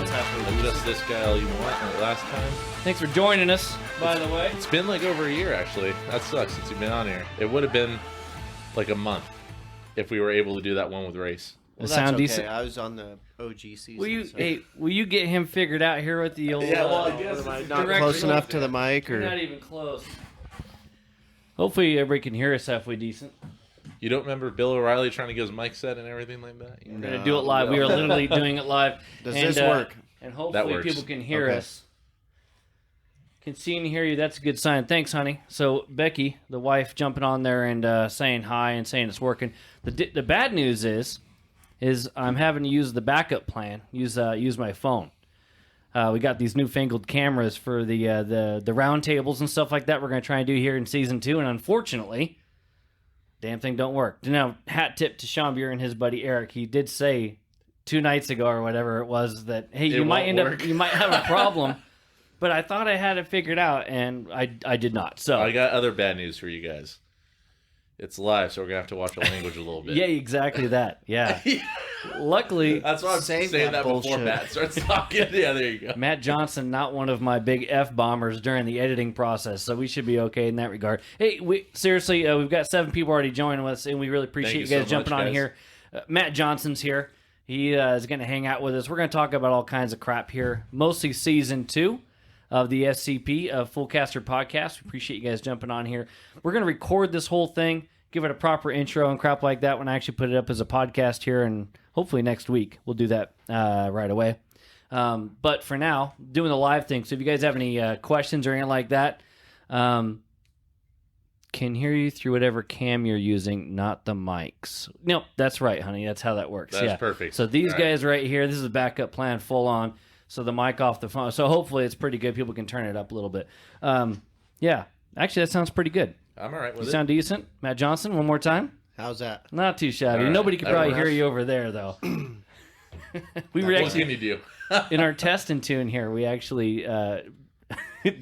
sounds halfway decent. Adjust this guy all you want. And last time, Thanks for joining us, by the way. it's been like over a year actually. That sucks since you've been on here. It would have been like a month if we were able to do that one with Race. Well, Sound that's okay. decent? I was on the OG season. Will you, so. hey, will you get him figured out here with the old? Yeah, well, I guess Am I it's not direct close to- enough to the mic, You're or not even close. Hopefully, everybody can hear us halfway decent. You don't remember Bill O'Reilly trying to get his mic set and everything like that? We're gonna do it live. We are literally doing it live. does And, this work? And That hopefully, works. people can hear Okay. us. Can see and hear you. That's a good sign. Thanks, honey. So Becky, the wife, jumping on there and saying hi and saying it's working. The bad news is I'm having to use the backup plan. Use my phone. We got these newfangled cameras for the round tables and stuff like that. We're gonna try and do here in season 2, and unfortunately, damn thing don't work. Now, hat tip to Sean Buer and his buddy Eric. He did say 2 nights ago or whatever it was that hey, you might you might have a problem. But I thought I had it figured out, and I did not. So I got other bad news for you guys. It's live, so we're gonna have to watch the language a little bit. yeah, exactly that. Yeah. Luckily, That's why I'm Save saying that that before bullshit. Matt starts talking. Yeah, there you go. Matt Johnson, not one of my big F-bombers during the editing process, so we should be okay in that regard. Hey, seriously, we've got 7 people already joining us, and we really appreciate you Thank you guys so jumping much, on guys. here. Matt Johnson's here. He is going to hang out with us. We're going to talk about all kinds of crap here, mostly Season 2 of the FCP, of Fullcaster Podcast. We appreciate you guys jumping on here. We're going to record this whole thing, give it a proper intro and crap like that when I actually put it up as a podcast here, and hopefully next week we'll do that right away. But for now, doing the live thing. So if you guys have any questions or anything like that, can hear you through whatever cam you're using, not the mics. Nope, that's right, honey. That's how that works. That's yeah. perfect. So these All right. guys right here, this is a backup plan full on. So the mic off the phone. So hopefully it's pretty good. People can turn it up a little bit. Yeah. Actually, that sounds pretty good. I'm all right with You it. sound decent. Matt Johnson, one more time. How's that? Not too shabby. All right. Nobody could That probably works. hear you over there, though. We were What actually can you do? in our testing tune here. We actually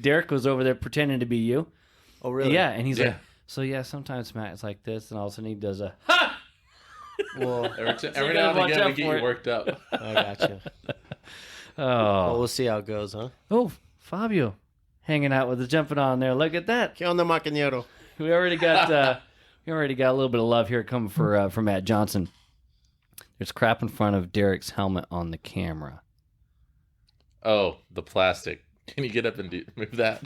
Derek was over there pretending to be you. Oh, really? Yeah, and he's Yeah. like, so yeah, sometimes Matt is like this, and all of a sudden he does a ha. Well, Every you now gotta and watch again, out we get for you it. worked up. I gotcha. Well, Oh, we'll see how it goes, huh? oh, Fabio, hanging out with us, jumping on there. Look at that. ¿Qué onda, Macañero? We already got a little bit of love here coming for Matt Johnson. There's crap in front of Derek's helmet on the camera. Oh, the plastic. Can you get up and move that?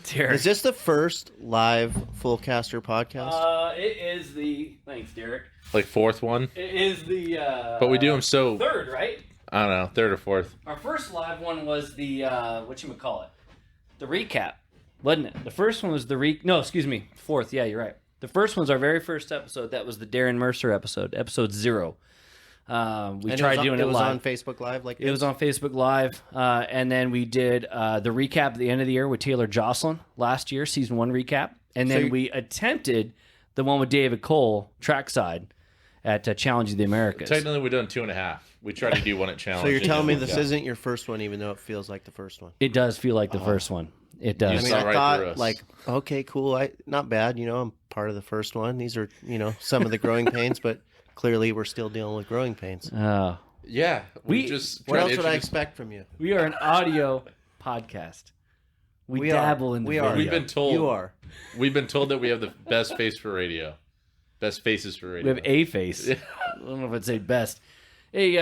Derek, Is this the first live Fullcaster podcast? it is the thanks, Derek. Like 4th one? It is the But we do them so, third, right? I don't know, 3rd or 4th. Our first live one was the whatchamacallit? The recap, wasn't it? The first one was the no, excuse me, 4th. Yeah, you're right. The first one's our very first episode. That was the Darren Mercer episode 0. We And tried doing it was live. on Facebook Live, like It was on Facebook Live, and then we did the recap at the end of the year with Taylor Jocelyn last year, season 1 recap, and then we attempted the one with David Cole trackside at Challenge of the Americas. Technically, we've done 2.5. We tried to do one at Challenge. So you're telling me this Yeah. isn't your first one, even though it feels like the first one? It does feel like the first one. It does. I You mean, saw I right through thought, us. like, okay, cool. Not bad. I'm part of the first one. These are, some of the growing pains, but clearly we're still dealing with growing pains. Yeah. We- just What tried else to would I introduce- expect from you? We are an audio podcast. We are. dabble in the We video. are. We've been told. You are. We've been told that we have the best face for radio. Best faces for We radio. have a face. I don't know if I'd say best. Hey,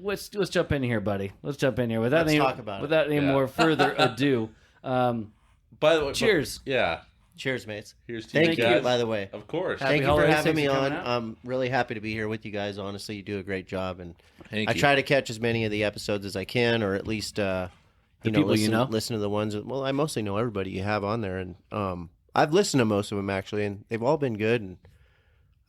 let's jump in here, buddy. Let's jump in here without Let's talk about it. without any Yeah. more further ado. By the way, Cheers. Yeah. Cheers, mates. Here's to Thank you you, guys. by the way. Of course. Happy Thank you for holidays. having Thanks me for on. coming out. I'm really happy to be here with you guys. Honestly, you do a great job, and Thank I you. try to catch as many of the episodes as I can, or at least people listen to the ones. Well, I mostly know everybody you have on there, and I've listened to most of them actually, and they've all been good, and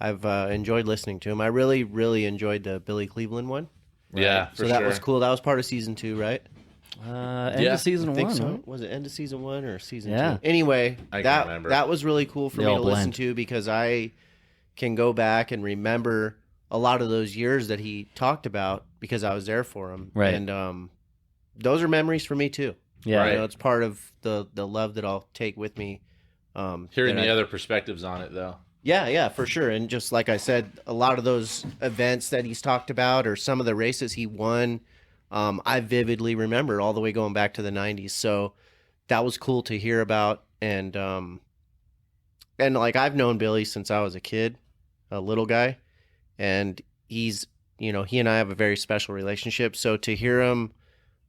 I've enjoyed listening to them. I really, really enjoyed the Billy Cleveland one. Yeah, for So that sure. was cool. That was part of season 2, right? End Yeah, of season I think 1. so. huh? Was it end of season 1 or season Yeah. 2? Anyway, I can't that remember. that was really cool for They me all to listen blend. to because I can go back and remember a lot of those years that he talked about because I was there for him. Right. And those are memories for me too. Yeah. Right. It's part of the love that I'll take with me. Hearing that the I- other perspectives on it, though. Yeah, for sure. And just like I said, a lot of those events that he's talked about or some of the races he won I vividly remember all the way going back to the 90s. So that was cool to hear about. And like I've known Billy since I was a kid, a little guy, and he's, he and I have a very special relationship. So to hear him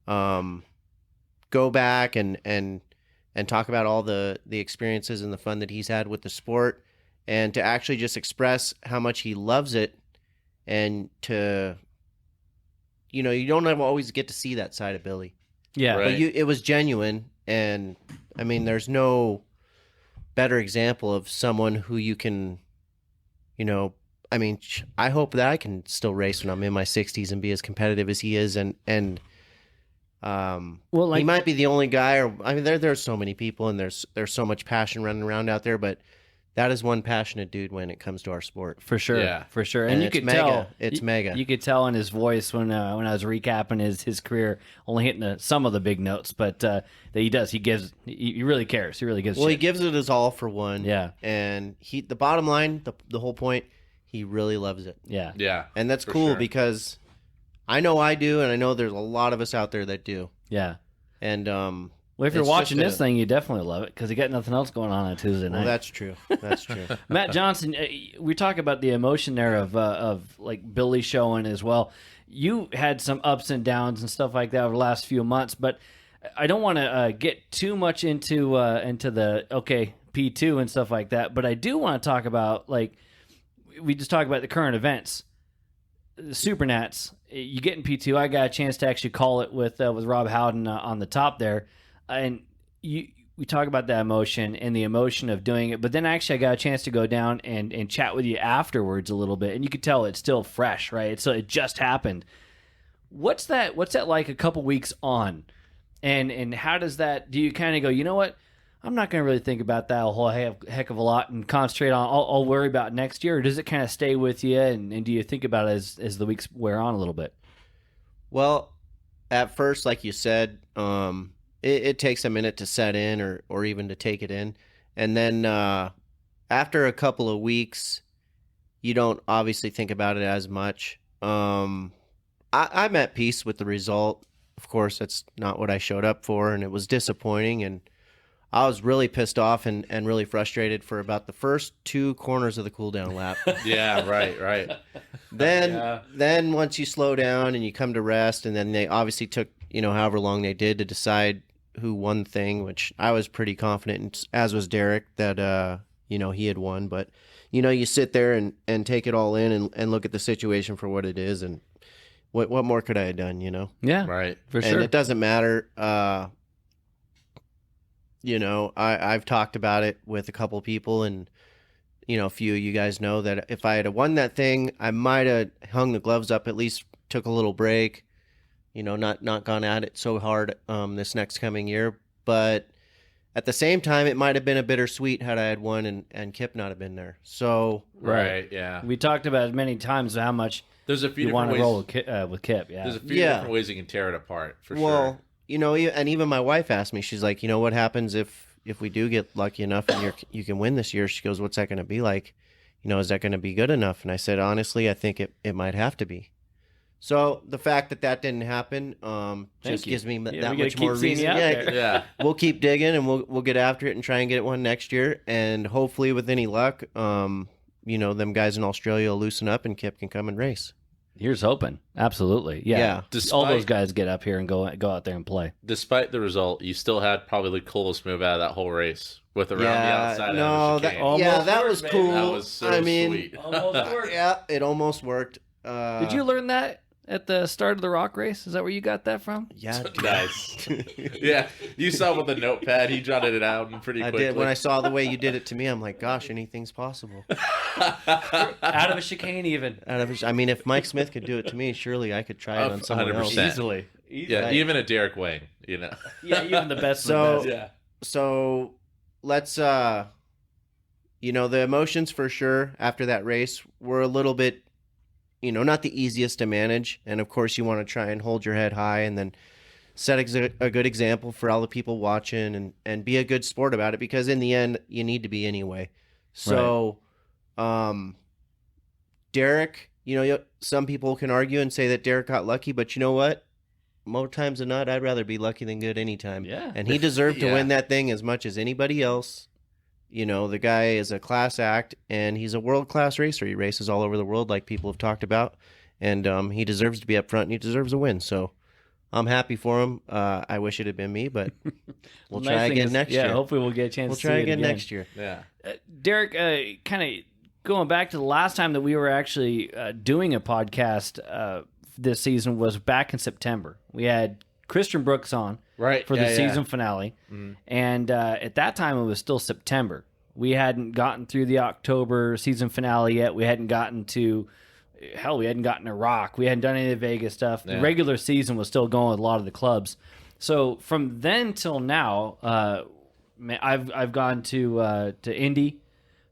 go back and talk about all the experiences and the fun that he's had with the sport, and to actually just express how much he loves it, and to, you don't always get to see that side of Billy. Yeah. Right. But it was genuine, and I mean, there's no better example of someone who you can, I mean, I hope that I can still race when I'm in my 60s and be as competitive as he is, and Well, he might be the only guy, or I mean, there's so many people, and there's so much passion running around out there, but that is one passionate dude when it comes to our sport. For sure. Yeah. For sure. And And you it's could mega. tell. It's mega. You could tell in his voice when I was recapping his career, only hitting some of the big notes, but that he does. He really cares. He really gives Well, shit. he gives it his all for one. Yeah. And the bottom line, the whole point, he really loves it. Yeah. Yeah. And that's For cool sure. because I know I do, and I know there's a lot of us out there that do. Yeah. And Well, if you're it's watching just this thing, you definitely love it because you got nothing else going on Tuesday night. well, that's true. That's true. Matt Johnson, we talk about the emotion there of like Billy showing as well. You had some ups and downs and stuff like that over the last few months, but I don't want to get too much into the P2 and stuff like that. But I do want to talk about, like, we just talk about the current events, the Supernats. You get in P2. I got a chance to actually call it with Rob Howden on the top there, and we talk about that emotion and the emotion of doing it, but then actually I got a chance to go down and chat with you afterwards a little bit, and you could tell it's still fresh, right? So it just happened. What's that like a couple weeks on? And how does that, do you kind of go, you know what, I'm not going to really think about that a whole heck of a lot and concentrate on, I'll worry about next year, or does it kind of stay with you, and do you think about it as the weeks wear on a little bit? Well, at first, like you said, it takes a minute to set in or even to take it in. And then after a couple of weeks, you don't obviously think about it as much. I'm at peace with the result. Of course, that's not what I showed up for, and it was disappointing. And I was really pissed off and really frustrated for about the first 2 corners of the cool down lap. Yeah, right. Then once you slow down and you come to rest, and then they obviously took, however long they did to decide who won the thing, which I was pretty confident in, as was Derek, that he had won. But you sit there and take it all in and look at the situation for what it is, and what more could I have done, Yeah, Right. for sure. And it doesn't matter. I've talked about it with a couple people, and a few of you guys know that if I had won that thing, I might have hung the gloves up, at least took a little break, not gone at it so hard this next coming year. But at the same time, it might have been a bittersweet had I had won and Kip not have been there. So Right. Yeah. We talked about it many times how much There's a few you want different to ways. roll with Kip. Yeah. There's a few Yeah. different ways you can tear it apart. For well, sure. and even my wife asked me, she's like, what happens if we do get lucky enough and you can win this year? She goes, what's that going to be like? Is that going to be good enough? And I said, honestly, I think it might have to be. So the fact that didn't happen just you. gives me Yeah, we that gotta much keep more seeing reason. you out there. Yeah. We'll keep digging, and we'll get after it and try and get it one next year. And hopefully, with any luck, them guys in Australia will loosen up and Kip can come and race. Here's hoping. Absolutely. Yeah. Yeah. All those Despite- guys get up here and go out there and play. Despite the result, you still had probably the coolest move out of that whole race with around the outside no, of the chicane. Almost that worked, was baby. cool. That was so sweet. Almost worked. Yeah, it almost worked. Did you learn that at the start of the rock race? Is that where you got that from? Yeah, Nice. Yeah, you saw with the notepad, he jotted it out pretty I quickly. did. When I saw the way you did it to me, I'm like, gosh, anything's possible. Out of a chicane, even. If Mike Smith could do it to me, surely I could try it on someone else 100%. easily. Yeah, even a Derek Wayne, Yeah, even the best. So- of the best. Yeah. So let's the emotions for sure after that race were a little bit, not the easiest to manage. And of course you want to try and hold your head high and then set a good example for all the people watching and be a good sport about it, because in the end you need to be anyway. So Derek, some people can argue and say that Derek got lucky, but you know what? more times than not, I'd rather be lucky than good anytime. Yeah. And he deserved to Yeah. win that thing as much as anybody else. You know, the guy is a class act, and he's a world-class racer. He races all over the world, like people have talked about. And he deserves to be up front, and he deserves a win. So I'm happy for him. I wish it had been me, but we'll Nice try thing again is- next yeah, year. hopefully we'll get a chance We'll to try see it again next year. Yeah. Derek, kind of going back to the last time that we were actually doing a podcast this season was back in September. We had Christian Brooks on Right. for the Yeah, yeah. season finale, and at that time it was still September. We hadn't gotten through the October season finale yet. We hadn't gotten to we hadn't gotten to Rock. We hadn't done any of the Vegas stuff. The Yeah. regular season was still going with a lot of the clubs. So from then till now, I've gone to Indy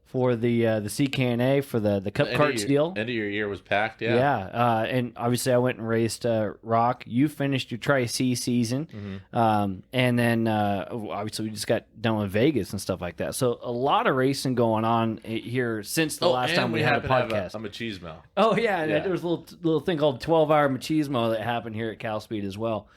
for the CKNA for the Cup Carts deal. End of your year was packed. Yeah. Yeah, and obviously I went and raced Rock. You finished your Tri-C season, and then obviously we just got done with Vegas and stuff like that. So a lot of racing going on here since the last time we had a happen to have podcast. a machismo. Oh yeah, and Yeah. there was a little thing called 12-hour machismo that happened here at Cal Speed as well.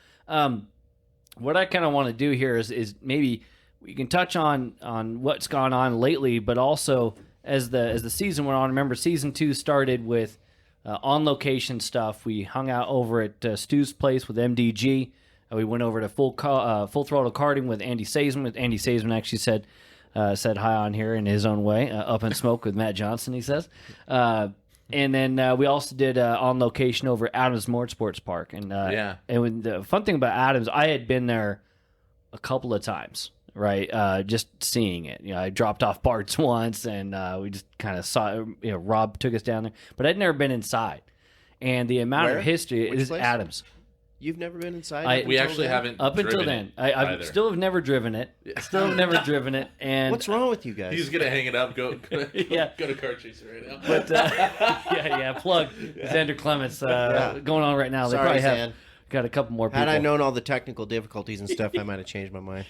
What I kind of want to do here is maybe we can touch on what's gone on lately, but also as the season went on. Remember, season 2 started with on location stuff. We hung out over at Stu's place with MDG. We went over to full throttle karting with Andy Saisman. Andy Saisman actually said hi on here in his own way. Up in smoke with Matt Johnson, he says. And then we also did on location over at Adams Motorsports Park. And and when the fun thing about Adams, I had been there a couple of times, right? Just seeing it. You know, I dropped off parts once, and we just kind of saw. You know, Rob took us down there, but I'd never been inside. And the amount Where? of history Which is place? Adams. You've never been inside? I- up We until actually then? haven't Up until driven then, it I either. still have never driven it. Still have never driven it. And What's wrong with you guys? He's gonna hang it up. Go Yeah. go to Car Chaser right now. But yeah, plug Xander Clements going on right now. They Sorry, probably have Zan. got a couple more people. Had I known all the technical difficulties and stuff, I might have changed my mind.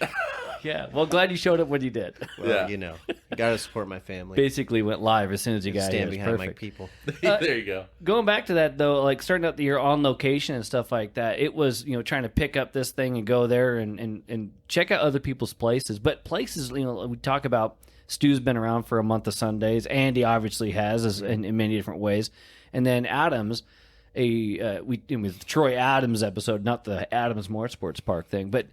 Yeah, well, glad you showed up when you did. Well, Yeah. you know, you got to support my family. Basically went live as soon as you got here. Stand It was behind my perfect. people. There you go. Going back to that though, like starting out the year on location and stuff like that, it was, you know, trying to pick up this thing and go there and check out other people's places. But places, you know, we talk about Stu's been around for a month of Sundays. Andy obviously has in many different ways. And then Adams, with the Troy Adams episode, not the Adams Motorsports Park thing, but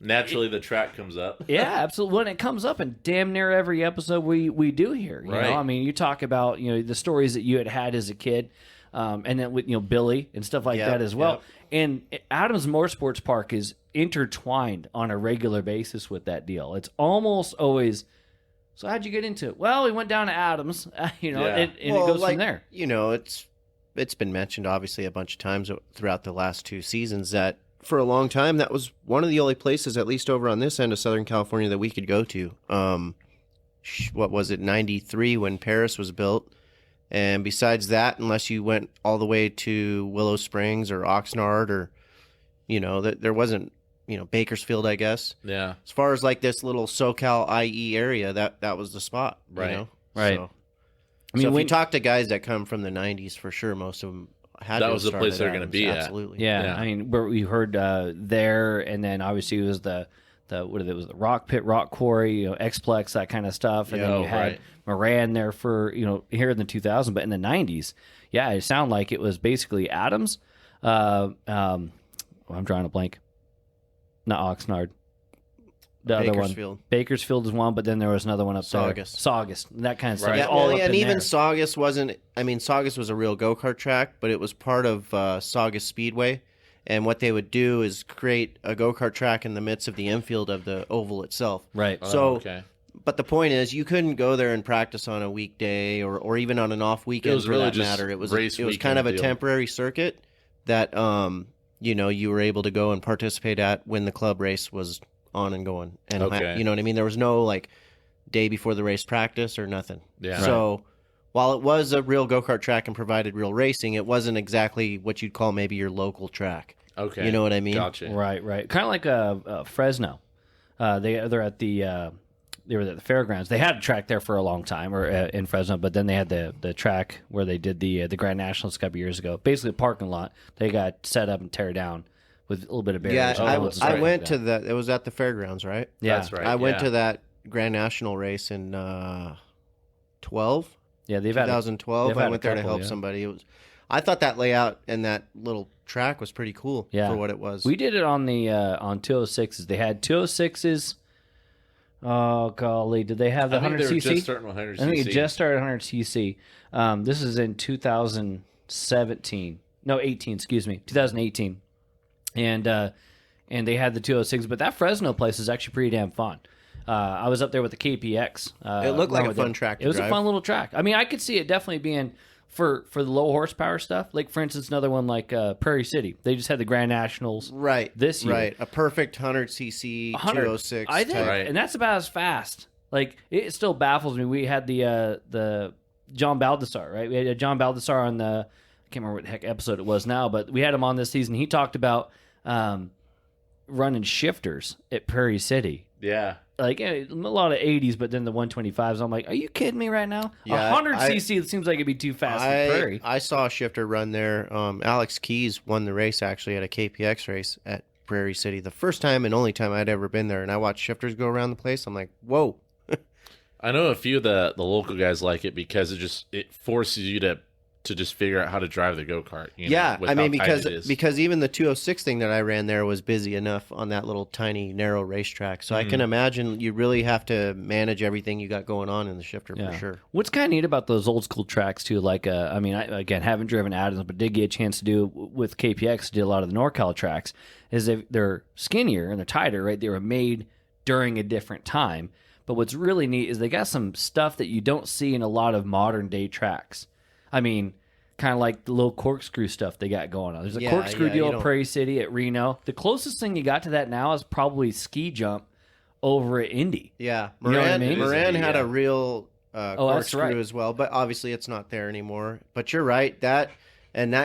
Naturally, the track comes up. yeah, absolutely. When it comes up in damn near every episode we do here, you Right. know, I mean, you talk about, you know, the stories that you had as a kid, and then with, you know, Billy and stuff like Yep, that as well. yep. And Adams Motorsports Park is intertwined on a regular basis with that deal. It's almost always. So how'd you get into it? Well, we went down to Adams, you know, Yeah. and it goes from there. You know, it's been mentioned obviously a bunch of times throughout the last 2 seasons that for a long time that was one of the only places, at least over on this end of Southern California, that we could go to. What was it, 93 when Paris was built? And besides that, unless you went all the way to Willow Springs or Oxnard or, you know, there wasn't, you know, Bakersfield, I guess. Yeah. As far as like this little SoCal IE area, that was the spot, Right. You know? Right. So, I mean, if when- you talk to guys that come from the 90s, for sure, most of them had That to was have the place started they're gonna Adams. be at. Absolutely. Yeah, Yeah. I mean, we heard there, and then obviously it was the Rock Pit, Rock Quarry, you know, Xplex, that kind of stuff, and Yeah, then you had right. Moran there for, you know, here in the 2000s, but in the 90s, yeah, it sounded like it was basically Adams. I'm drawing a blank. Not Oxnard. The other Bakersfield. one. Bakersfield is one, but then there was another one up Saugus. there. Saugus. That kind of stuff. Right. Yeah, It's all well, up and in even there. Saugus wasn't. I mean, Saugus was a real go-kart track, but it was part of Saugus Speedway. And what they would do is create a go-kart track in the midst of the infield of the oval itself. Right. So, okay. but the point is, you couldn't go there and practice on a weekday or even on an off weekend. It was for really that just matter. It was race it was kind weekend of a deal. temporary circuit that you know, you were able to go and participate at when the club race was on and going. And Okay. you know what I mean? There was no like day before the race practice or nothing. Yeah. So while it was a real go-kart track and provided real racing, it wasn't exactly what you'd call maybe your local track. Okay. You know what I mean? Gotcha. Right. Kind of like Fresno. They're at the they were at the fairgrounds. They had a track there for a long time, or in Fresno, but then they had the track where they did the Grand Nationals a couple years ago. Basically, a parking lot they got set up and tear down with a little bit of barriers. Yeah, and cones and I stuff went like to that. the. It was at the fairgrounds, right? Yeah, That's right. I went yeah. to that Grand National race in 12. Yeah, they've had 2012. they've I had a went there to couple, help yeah. somebody. It was. I thought that layout and that little track was pretty cool Yeah. for what it was. We did it on the on 206s. They had 206s. Oh golly, did they have the I think 100 they were cc? just starting 100 I think it cc. just started 100 cc. This is in 2017. No, 18. Excuse me, 2018. And they had the 206s, but that Fresno place is actually pretty damn fun. I was up there with the KPX. It looked like along a with fun them. track to It was drive. a fun little track. I mean, I could see it definitely being for the low horsepower stuff. Like for instance, another one like Prairie City. They just had the Grand Nationals right this year. Right, a perfect 100cc 100. 206. I think, type. Right. and that's about as fast. Like it still baffles me. We had the John Baldessar, right? We had John Baldessar on the I can't remember what the heck episode it was now, but we had him on this season. He talked about running shifters at Prairie City. Yeah. Like a lot of 80s, but then the 125s. I'm like, are you kidding me right now? Yeah, 100 cc. It seems like it'd be too fast for Prairie. I saw a shifter run there. Alex Keys won the race actually at a KPX race at Prairie City. The first time and only time I'd ever been there, and I watched shifters go around the place. I'm like, whoa. I know a few of the local guys like it because it forces you to just figure out how to drive the go-kart. Yeah, with I mean how tight it is. because even the 206 thing that I ran there was busy enough on that little tiny narrow racetrack. So I Mm-hmm. can imagine you really have to manage everything you got going on in the shifter Yeah. for sure. What's kind of neat about those old school tracks too, like I mean, I again haven't driven Adams, but did get a chance to do with KPX, did a lot of the NorCal tracks, is they're skinnier and they're tighter, right? They were made during a different time. But what's really neat is they got some stuff that you don't see in a lot of modern day tracks. I mean, kind of like the little corkscrew stuff they got going on. There's a Yeah, corkscrew yeah, you deal at don't- Prairie City, at Reno. The closest thing you got to that now is probably ski jump over at Indy. Yeah, You know what I Moran, mean? Moran had Yeah. a real that's corkscrew right. as well, but obviously it's not there anymore. But you're right, that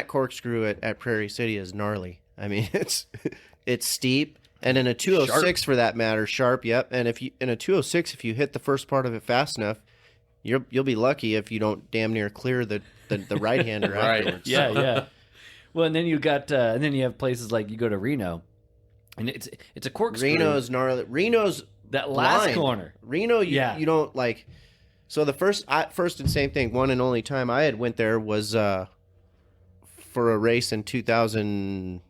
corkscrew at Prairie City is gnarly. I mean, it's steep, and in a 206 for that matter, sharp. Yep, and if you in a 206, if you hit the first part of it fast enough, you'll be lucky if you don't damn near clear the right hander Right. afterwards. Yeah, yeah. Well, and then you got, and then you have places like you go to Reno, and it's a corkscrew. Reno's gnarly. Reno's that last blind. corner. Reno, Yeah. you don't like. So the first and same thing, one and only time I had went there was for a race in 2001,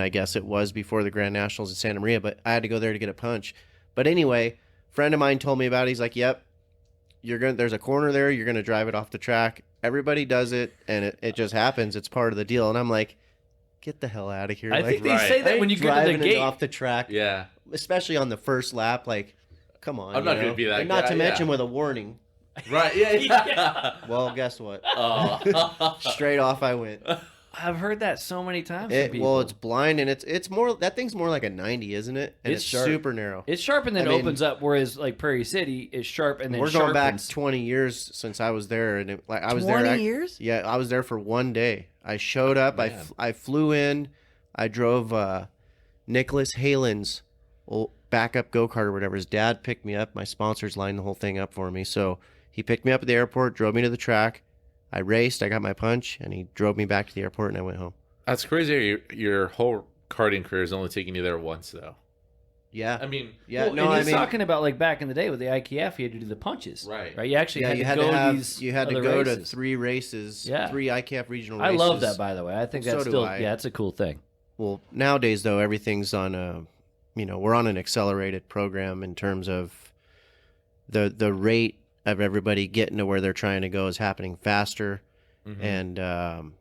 I guess it was, before the Grand Nationals in Santa Maria. But I had to go there to get a punch. But anyway, friend of mine told me about it. He's like, "Yep, there's a corner there. You're gonna drive it off the track. Everybody does it, and it just happens. It's part of the deal." And I'm like, "Get the hell out of here!" I like, think they right. say I that ain't when you get to driving the it gate. off the track, Yeah. especially on the first lap. Like, come on, I'm not you gonna know? be that And not guy, to mention yeah. with a warning. Right. Yeah. Yeah. Well, guess what? Oh. Straight off, I went. I've heard that so many times. From people. Well, it's blind, and it's more. That thing's more like a 90, isn't it? And It's it's sharp. super narrow. It's sharp and then I mean- opens up, whereas like Prairie City is sharp and then We're going back sharpens. 20 years since I was there, and I was 20 there. years? Yeah, I was there for one day. I showed up. Man. I flew in. I drove Nicholas Halen's old backup go kart or whatever. His dad picked me up. My sponsors lined the whole thing up for me. So he picked me up at the airport, drove me to the track. I raced. I got my punch, and he drove me back to the airport, and I went home. That's crazy. Your whole karting career is only taking you there once, though. Yeah. I mean, Yeah. Well, no, and I he's mean, talking about like back in the day with the IKF, you had to do the punches. Right. Right. You actually yeah, had you to had go to have these you had to other go to races. 3 races, Yeah. 3 ICAF regional I races. love that, by the way. I think Well, that's so do still I. yeah, it's a cool thing. Well, nowadays though, everything's on a, we're on an accelerated program in terms of the rate of everybody getting to where they're trying to go is happening faster, and Trying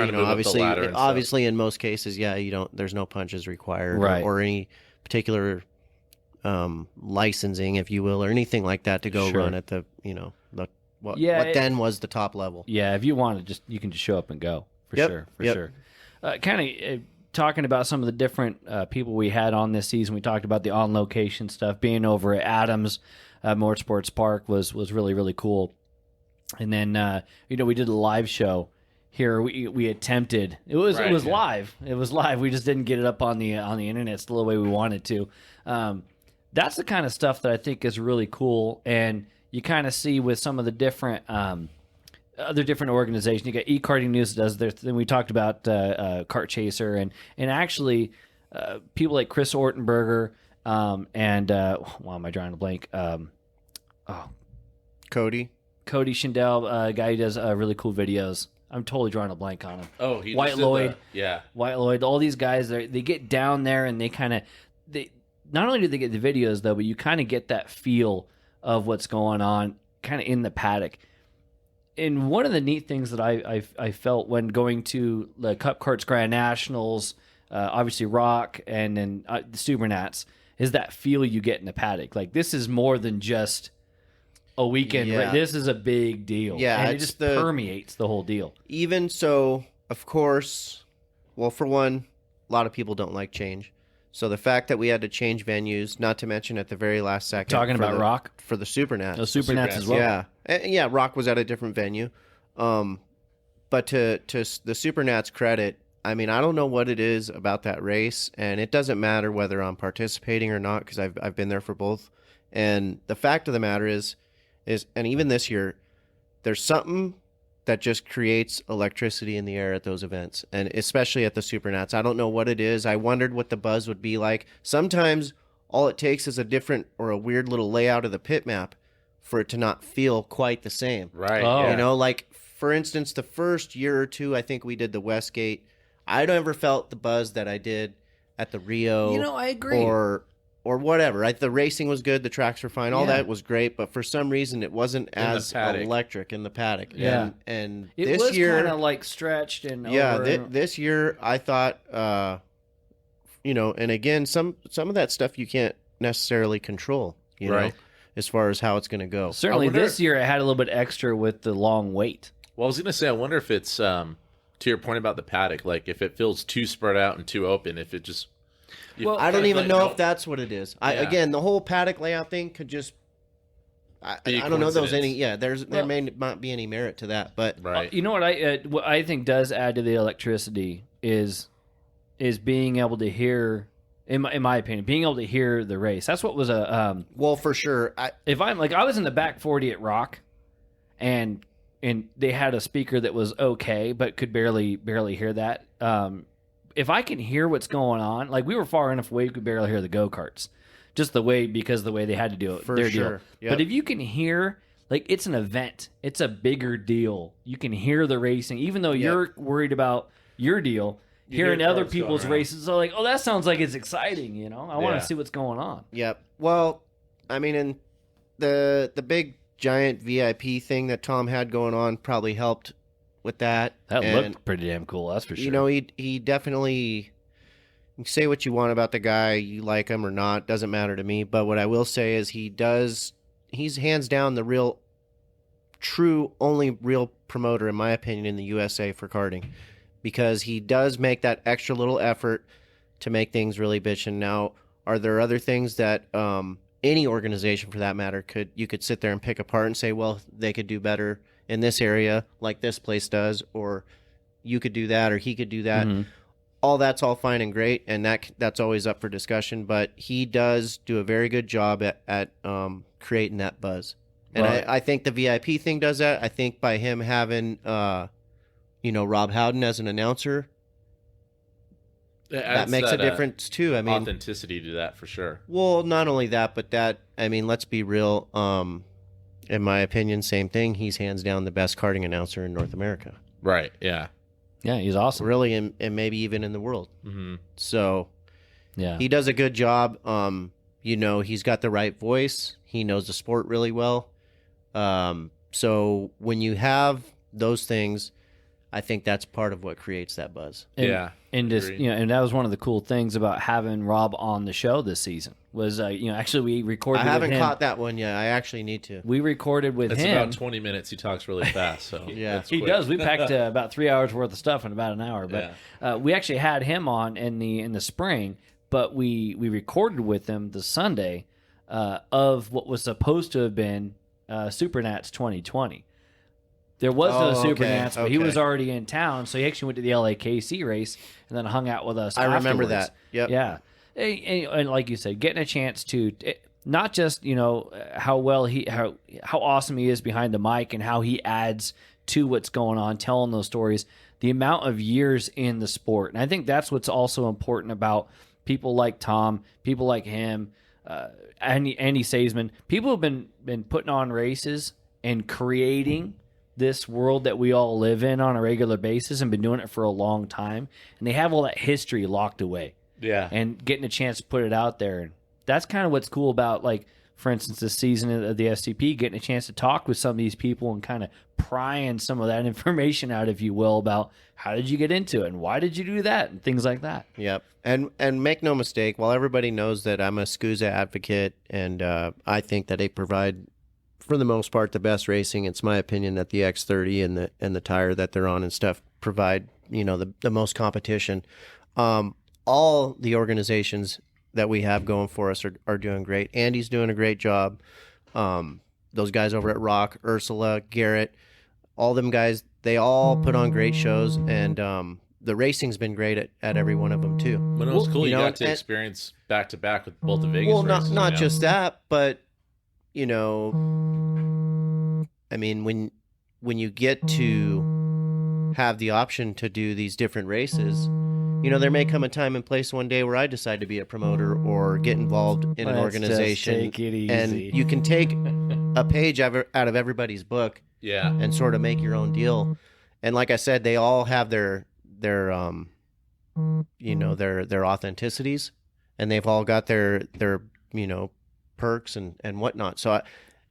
to move up the obviously, ladder and stuff. obviously in most cases, yeah, there's no punches required, Right. or any particular licensing, if you will, or anything like that to go Sure. run at the what Yeah, then was the top level. Yeah, if you want to, you can just show up and go for Yep, sure, for yep. sure. Kind of talking about some of the different people we had on this season. We talked about the on location stuff. Being over at Adams Motorsports Park was really really cool. And then we did a live show here. We attempted. It was Right, yeah. live. It was live. We just didn't get it up on the internet still the way we wanted to. That's the kind of stuff that I think is really cool, and you kind of see with some of the different other different organizations. You got eKarting News does their thing. We talked about Kart Chaser and actually people like Chris Ortenberger and why am I drawing a blank? Cody. Cody Schindel, a guy who does really cool videos. I'm totally drawing a blank on him. Oh, he White just did Lloyd. Yeah. White Lloyd. All these guys, they get down there and they not only do they get the videos though, but you kind of get that feel of what's going on kind of in the paddock. And one of the neat things that I felt when going to the Cup Karts Grand Nationals, obviously Rock and then the Supernats, is that feel you get in the paddock. Like this is more than just a weekend. Yeah. Right? This is a big deal. Yeah, and it just permeates the whole deal. Even so, of course, well, for one, a lot of people don't like change. So the fact that we had to change venues, not to mention at the very last second. Talking about Rock? For the Supernats. The Supernats as well. Yeah. And yeah, Rock was at a different venue. But to the Supernats' credit, I mean, I don't know what it is about that race, and it doesn't matter whether I'm participating or not because I've been there for both. And the fact of the matter is, and even this year, there's something that just creates electricity in the air at those events, and especially at the Supernats. I don't know what it is. I wondered what the buzz would be like. Sometimes all it takes is a different or a weird little layout of the pit map for it to not feel quite the same. Right. Oh. Yeah. You know, like, for instance, the first year or two, I think we did the Westgate. I never felt the buzz that I did at the Rio. You know, I agree. Or whatever. Right? The racing was good. The tracks were fine. All Yeah. that was great. But for some reason, it wasn't as paddock. electric in the paddock. Yeah. And It this was year, kind of like stretched and yeah, over. this year I thought, you know, and again, some of that stuff you can't necessarily control, you know, Right. as far as how it's going to go. Certainly I wonder this year it had a little bit extra with the long wait. Well, I was gonna say, I wonder if it's to your point about the paddock, like if it feels too spread out and too open, if it just. Well, I don't Like, even know no. if that's what it is. Yeah. Again, the whole paddock layout thing could just. I Be a don't know if there's coincidence. any. Yeah, there Well- may not be any merit to that, but Right. You know what I think does add to the electricity is being able to hear, in my opinion, being able to hear the race. That's what was a well, for sure. if I'm like I was in the back 40 at Rock, and they had a speaker that was okay, but could barely hear that. If I can hear what's going on, like we were far enough away, we could barely hear the go karts, just because of the way they had to do it. For their sure. deal. Yep. But if you can hear, like it's an event, it's a bigger deal. You can hear the racing, even though you're worried about your deal. You Hearing hear other cars going people's around. races are like, oh, that sounds like it's exciting. You know, I want Yeah. to see what's going on. Yep. Well, I mean, and the big giant VIP thing that Tom had going on probably helped with that. That And, looked pretty damn cool. That's for sure. you know, he definitely. You can say what you want about the guy, you like him or not, doesn't matter to me. But what I will say is he's hands down the only real promoter, in my opinion, in the USA for karting, because he does make that extra little effort to make things really bitchin'. Now, are there other things that any organization, for that matter, you could sit there and pick apart and say, well, they could do better in this area, like this place does, or you could do that, or he could do that. Mhm. All that's all fine and great, and that's always up for discussion. But he does do a very good job at creating that buzz, and Right. I think the VIP thing does that. I think by him having Rob Howden as an announcer, It that adds makes a difference too. I mean, authenticity to that for sure. well, not only that, but let's be real. In my opinion, same thing. He's hands down the best karting announcer in North America, Right. Yeah. Yeah, he's awesome. really, and maybe even in the world. Mm-hmm. So. Yeah. He does a good job. He's got the right voice. He knows the sport really well. So when you have those things, I think that's part of what creates that buzz. And, Yeah, and just agreed. and that was one of the cool things about having Rob on the show this season was actually we recorded. I haven't with him. caught that one yet. I actually need to. We recorded with It's him. about 20 minutes. He talks really fast, so Yeah. it's He quick. does. We packed about 3 hours worth of stuff in about an hour, but we actually had him on in the spring. But we recorded with him the Sunday of what was supposed to have been Supernats 2020. There was no Oh, okay, Supernats, but he okay. was already in town, so he actually went to the LAKC race and then hung out with us. I remember afterwards. that. Yep. Yeah, and like you said, getting a chance to not just how well how awesome he is behind the mic and how he adds to what's going on, telling those stories, the amount of years in the sport. And I think that's what's also important about people like Tom, people like him, Andy Saisman, people who've been putting on races and creating this world that we all live in on a regular basis and been doing it for a long time. And they have all that history locked away. Yeah. And getting a chance to put it out there. And that's kind of what's cool about, like, for instance, this season of the FCP, getting a chance to talk with some of these people and kind of prying some of that information out, if you will, about how did you get into it and why did you do that and things like that. Yep. And make no mistake, while everybody knows that I'm a SCUSA advocate and I think that they provide, for the most part, the best racing, it's my opinion that the X30 and the tire that they're on and stuff provide, the most competition. All the organizations that we have going for us are doing great. Andy's doing a great job. Those guys over at Rock, Ursula, Garrett, all them guys, they all put on great shows, and the racing's been great at every one of them too. When it was cool, you know, got to experience back to back with both the Vegas Well, races. not just that, but I mean, when you get to have the option to do these different races, there may come a time and place one day where I decide to be a promoter or get involved in an organization. Just take it easy. And you can take a page out of everybody's book, Yeah. and sort of make your own deal. And like I said, they all have their authenticities, and they've all got their perks and whatnot. So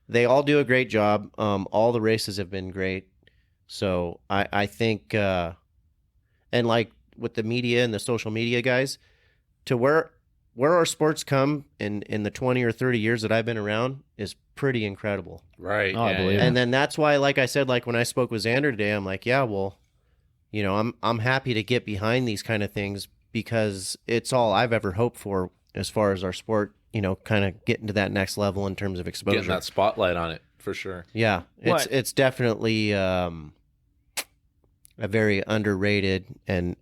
they all do a great job. All the races have been great. So I think, and like with the media and the social media guys, to where our sports come in the 20 or 30 years that I've been around is pretty incredible. Right. Oh, I believe it. And then that's why, like I said, like when I spoke with Xander today, I'm like, yeah, well, I'm happy to get behind these kind of things because it's all I've ever hoped for as far as our sport, kind of getting to that next level in terms of exposure. Getting that spotlight on it, for sure. Yeah, it's definitely a very underrated and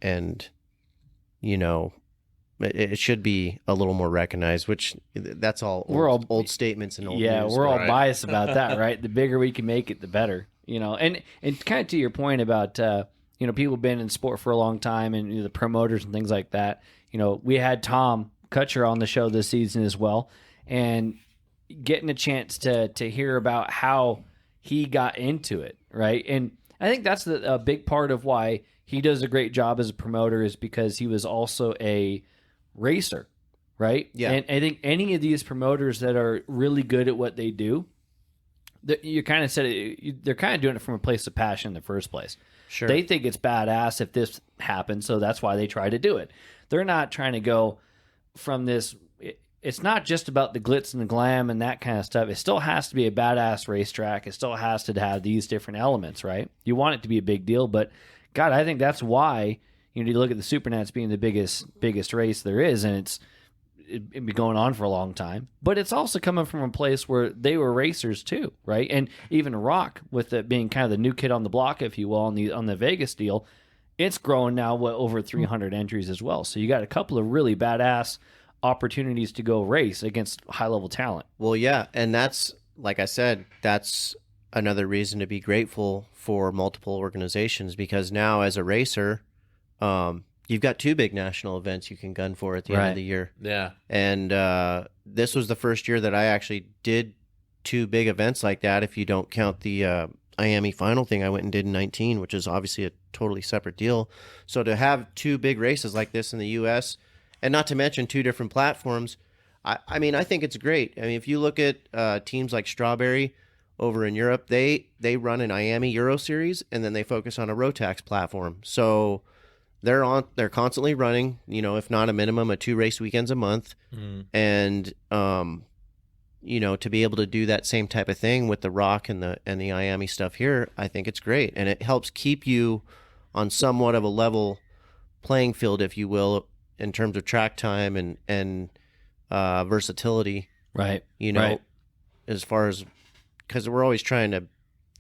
it should be a little more recognized, which that's all old statements and old news. We're all Right. biased about that, right? The bigger we can make it, the better, And kind of to your point about people have been in sport for a long time and the promoters and things like that. We had Tom Kutcher on the show this season as well, and getting a chance to hear about how he got into it, right? And I think that's a big part of why he does a great job as a promoter is because he was also a racer, right? Yeah. And I think any of these promoters that are really good at what they do, you kind of said it, they're kind of doing it from a place of passion in the first place. Sure. They think it's badass if this happens, so that's why they try to do it. They're not trying to go from this. It's not just about the glitz and the glam and that kind of stuff. It still has to be a badass racetrack. It still has to have these different elements, right? You want it to be a big deal, but God, I think that's why you look at the Supernats being the biggest race there is, and it's been going on for a long time. But it's also coming from a place where they were racers too, right? And even Rock, with it being kind of the new kid on the block, if you will, on the Vegas deal, it's growing now over 300 entries as well. So you got a couple of really badass opportunities to go race against high-level talent. Well, yeah, and that's, like I said, that's another reason to be grateful for multiple organizations, because now as a racer, you've got two big national events you can gun for at the end of the year. Yeah. And this was the first year that I actually did two big events like that, if you don't count the Miami final thing I went and did in 19, which is obviously a totally separate deal. So to have two big races like this in the U.S., and not to mention two different platforms, I mean, I think it's great. I mean, if you look at teams like Strawberry over in Europe, they run an Miami Euro Series, and then they focus on a Rotax platform. So they're constantly running, if not a minimum of 2 race weekends a month. And to be able to do that same type of thing with the Rock and the Miami stuff here, I think it's great, and it helps keep you on somewhat of a level playing field, if you will, in terms of track time and versatility. Right. Right. As far as, because we're always trying to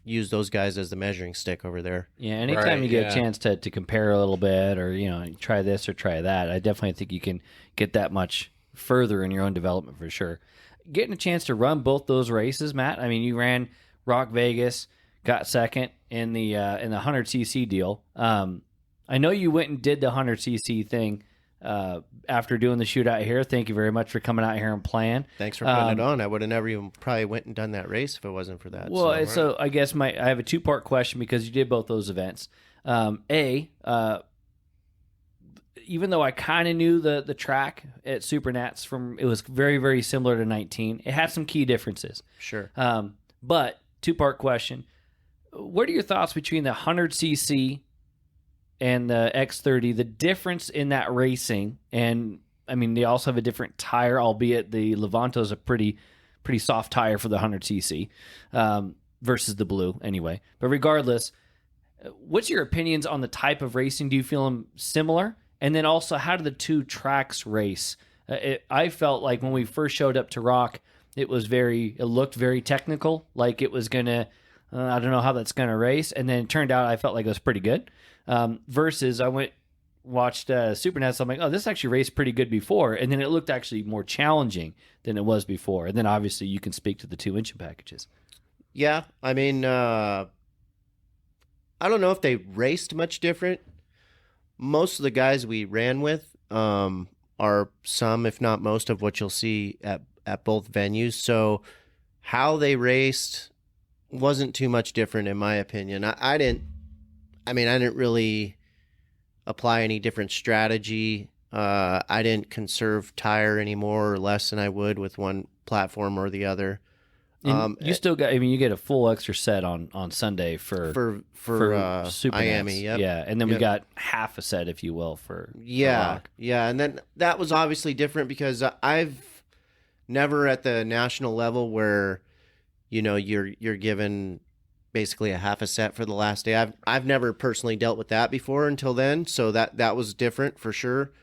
use those guys as the measuring stick over there. Yeah, anytime Right, you get yeah. a chance to compare a little bit, or try this or try that, I definitely think you can get that much further in your own development for sure. Getting a chance to run both those races, Matt. I mean, you ran Rock Vegas, got second, in the 100cc deal. I know you went and did the 100cc thing after doing the shootout here. Thank you very much for coming out here and playing. Thanks for putting it on. I would have never even probably went and done that race if it wasn't for that. Well, so I guess I have a two-part question because you did both those events. Even though I kind of knew the track at Supernats it was very, very similar to 19. It had some key differences. Sure. But two-part question. What are your thoughts between the 100cc and the X30, the difference in that racing? And I mean, they also have a different tire, albeit the Levanto is a pretty soft tire for the 100cc versus the blue anyway. But regardless, what's your opinions on the type of racing? Do you feel them similar? And then also, how do the two tracks race? I felt like when we first showed up to Rock, it looked very technical, like it was gonna. I don't know how that's gonna race, and then it turned out I felt like it was pretty good. Versus I watched Supernats. I'm like, oh, this actually raced pretty good before, and then it looked actually more challenging than it was before. And then obviously you can speak to the two engine packages. Yeah, I mean, I don't know if they raced much different. Most of the guys we ran with are some, if not most, of what you'll see at both venues. So how they raced wasn't too much different, in my opinion. I didn't really apply any different strategy. I didn't conserve tire any more or less than I would with one platform or the other. You still got. I mean, you get a full extra set on Sunday for Super Miami. Yep. Yeah, and then we got half a set, if you will, for Rock. Yeah, and then that was obviously different because I've never at the national level where you're given basically a half a set for the last day. I've never personally dealt with that before until then, so that was different for sure.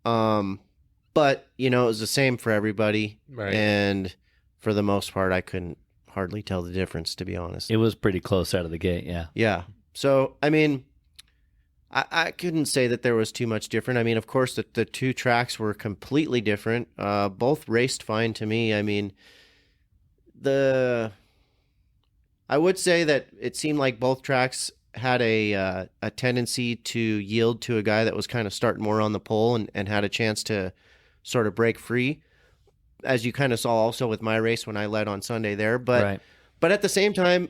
But it was the same for everybody, Right. And for the most part, I couldn't hardly tell the difference, to be honest. It was pretty close out of the gate, yeah. Yeah. So, I mean, I couldn't say that there was too much different. I mean, of course, the two tracks were completely different. Both raced fine to me. I mean, I would say that it seemed like both tracks had a tendency to yield to a guy that was kind of starting more on the pole and had a chance to sort of break free, as you kind of saw also with my race when I led on Sunday there. But at the same time,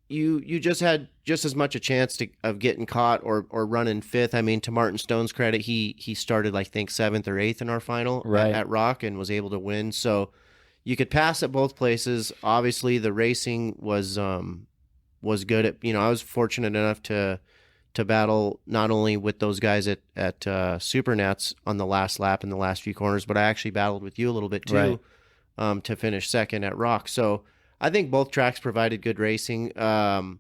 you just had just as much a chance of getting caught or running fifth. I mean, to Martin Stone's credit, he started, I think, 7th or 8th in our final at Rock and was able to win. So you could pass at both places. Obviously, the racing was good. I was fortunate enough to battle not only with those guys at Supernats on the last lap in the last few corners, but I actually battled with you a little bit too, to finish second at Rock. So I think both tracks provided good racing. The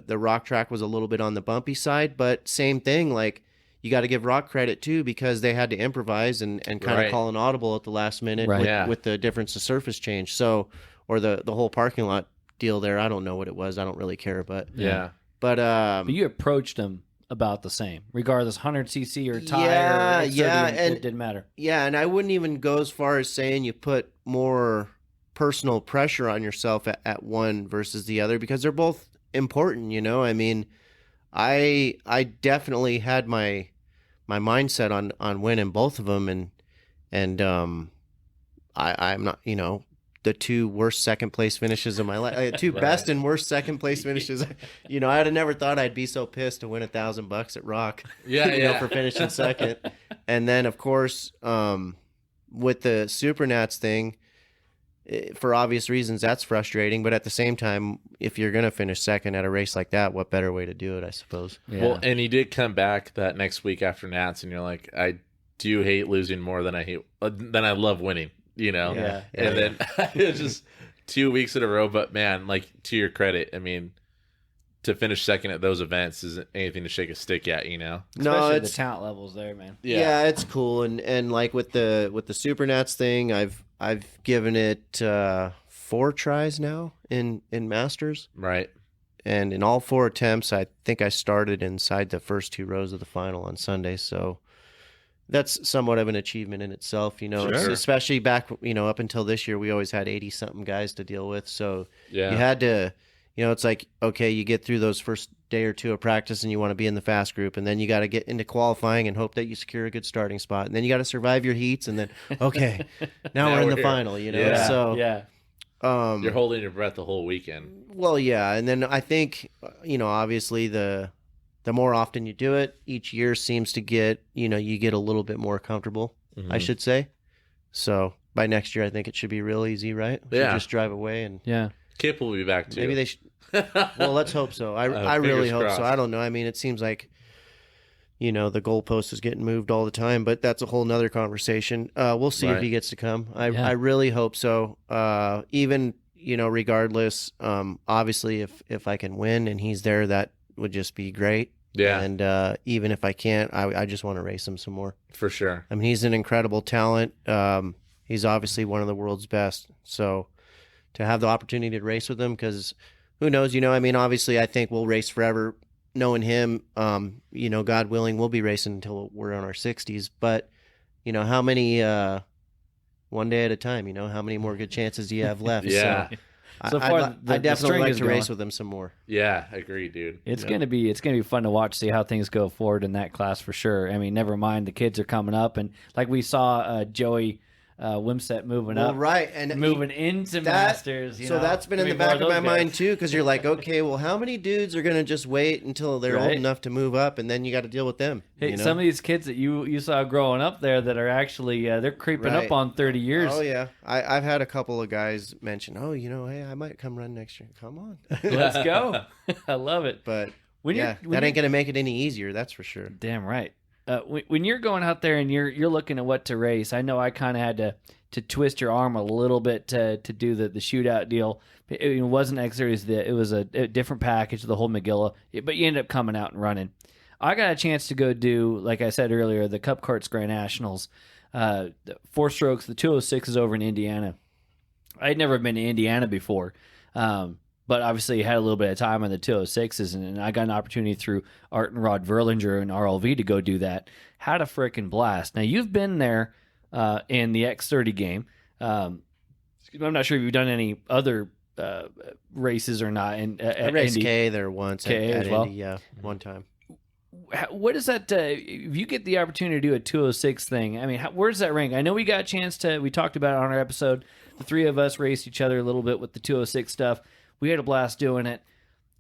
Rock track was a little bit on the bumpy side, but same thing. Like, you got to give Rock credit too, because they had to improvise and kind of call an audible at the last minute with the difference of surface change. So, or the whole parking lot deal there. I don't know what it was. I don't really care, but yeah. But you approached them about the same, regardless 100cc or tire. And it didn't matter. Yeah, and I wouldn't even go as far as saying you put more personal pressure on yourself at one versus the other, because they're both important. I mean, I definitely had my mindset on winning both of them, and I'm not, the two worst second place finishes of my life, two best and worst second place finishes. I'd have never thought I'd be so pissed to win $1,000 at Rock. For finishing second. And then of course, with the Supernats thing, for obvious reasons, that's frustrating. But at the same time, if you're going to finish second at a race like that, what better way to do it, I suppose. Yeah. Well, and you did come back that next week after Nats, and you're like, I do hate losing more than I love winning. Yeah. And then it's just 2 weeks in a row. But man, like, to your credit, I mean, to finish second at those events isn't anything to shake a stick at, No, it's the talent levels there, man. Yeah, it's cool. And like with the Supernats thing, I've given it 4 tries now in Masters. Right. And in all 4 attempts, I think I started inside the first 2 rows of the final on Sunday. So that's somewhat of an achievement in itself, Sure. Especially back, up until this year, we always had 80-something guys to deal with. So yeah. you had to, You know, it's like, okay, you get through those first day or two of practice and you want to be in the fast group, and then you got to get into qualifying and hope that you secure a good starting spot. And then you got to survive your heats, and then, okay, now we're in the here. final, you know? Yeah. So, Yeah. You're holding your breath the whole weekend. Well, yeah. And then I think, you know, obviously the more often you do it, each year seems to get, you know, you get a little bit more comfortable, I should say. So by next year, I think it should be real easy, right? Yeah. Just drive away and Kip will be back too. maybe they should. Well, let's hope so. I really hope so. I don't know. I mean, it seems like, you know, the goalpost is getting moved all the time, but that's a whole nother conversation. We'll see if he gets to come. I really hope so. Even, you know, regardless, obviously if I can win and he's there, that would just be great. Yeah. And even if I can't, I just want to race him some more. For sure. I mean, he's an incredible talent. He's obviously one of the world's best. So to have the opportunity to race with him, because who knows, you know, I mean, obviously I think we'll race forever knowing him. You know, God willing, we'll be racing until we're in our 60s. But, you know, how many, one day at a time, you know, how many more good chances do you have left? Yeah. So far, I definitely string like is to race going. with him some more. Yeah, agreed, dude. It's gonna be fun to watch, see how things go forward in that class for sure. I mean, never mind the kids are coming up, and like we saw Joey Wimsett moving up, right, and moving into Masters. You so know? that's been in the Maybe more back of my those mind guys. too, because you're like, okay, well, how many dudes are gonna just wait until they're old Right. enough to move up, and then you got to deal with them? Hey, you know? some of these kids that you saw growing up there that are actually they're creeping Right. up on 30 years. Oh yeah, I've had a couple of guys mention, oh, you know, hey, I might come run next year. Come on, Let's go! I love it. but When yeah, when that ain't gonna make it any easier. That's for sure. Damn right. When you're going out there and you're looking at what to race, I know I kind of had to twist your arm a little bit to do the shootout deal. It wasn't X Series. It was a different package, the whole Megillah. But you ended up coming out and running. I got a chance to go do, like I said earlier, the Cup Karts Grand Nationals. 4 strokes, the 206 is over in Indiana. I'd never been to Indiana before. But obviously had a little bit of time on the 206s, and I got an opportunity through Art and Rod Verlinger and RLV to go do that. Had a freaking blast. Now, you've been there in the X30 game. I'm not sure if you've done any other races or not. I raced Indy. K there once K at as well? Indy, yeah, one time. What is that? If you get the opportunity to do a 206 thing, I mean, where does that rank? I know we got a chance to. We talked about it on our episode. The three of us raced each other a little bit with the 206 stuff. We had a blast doing it.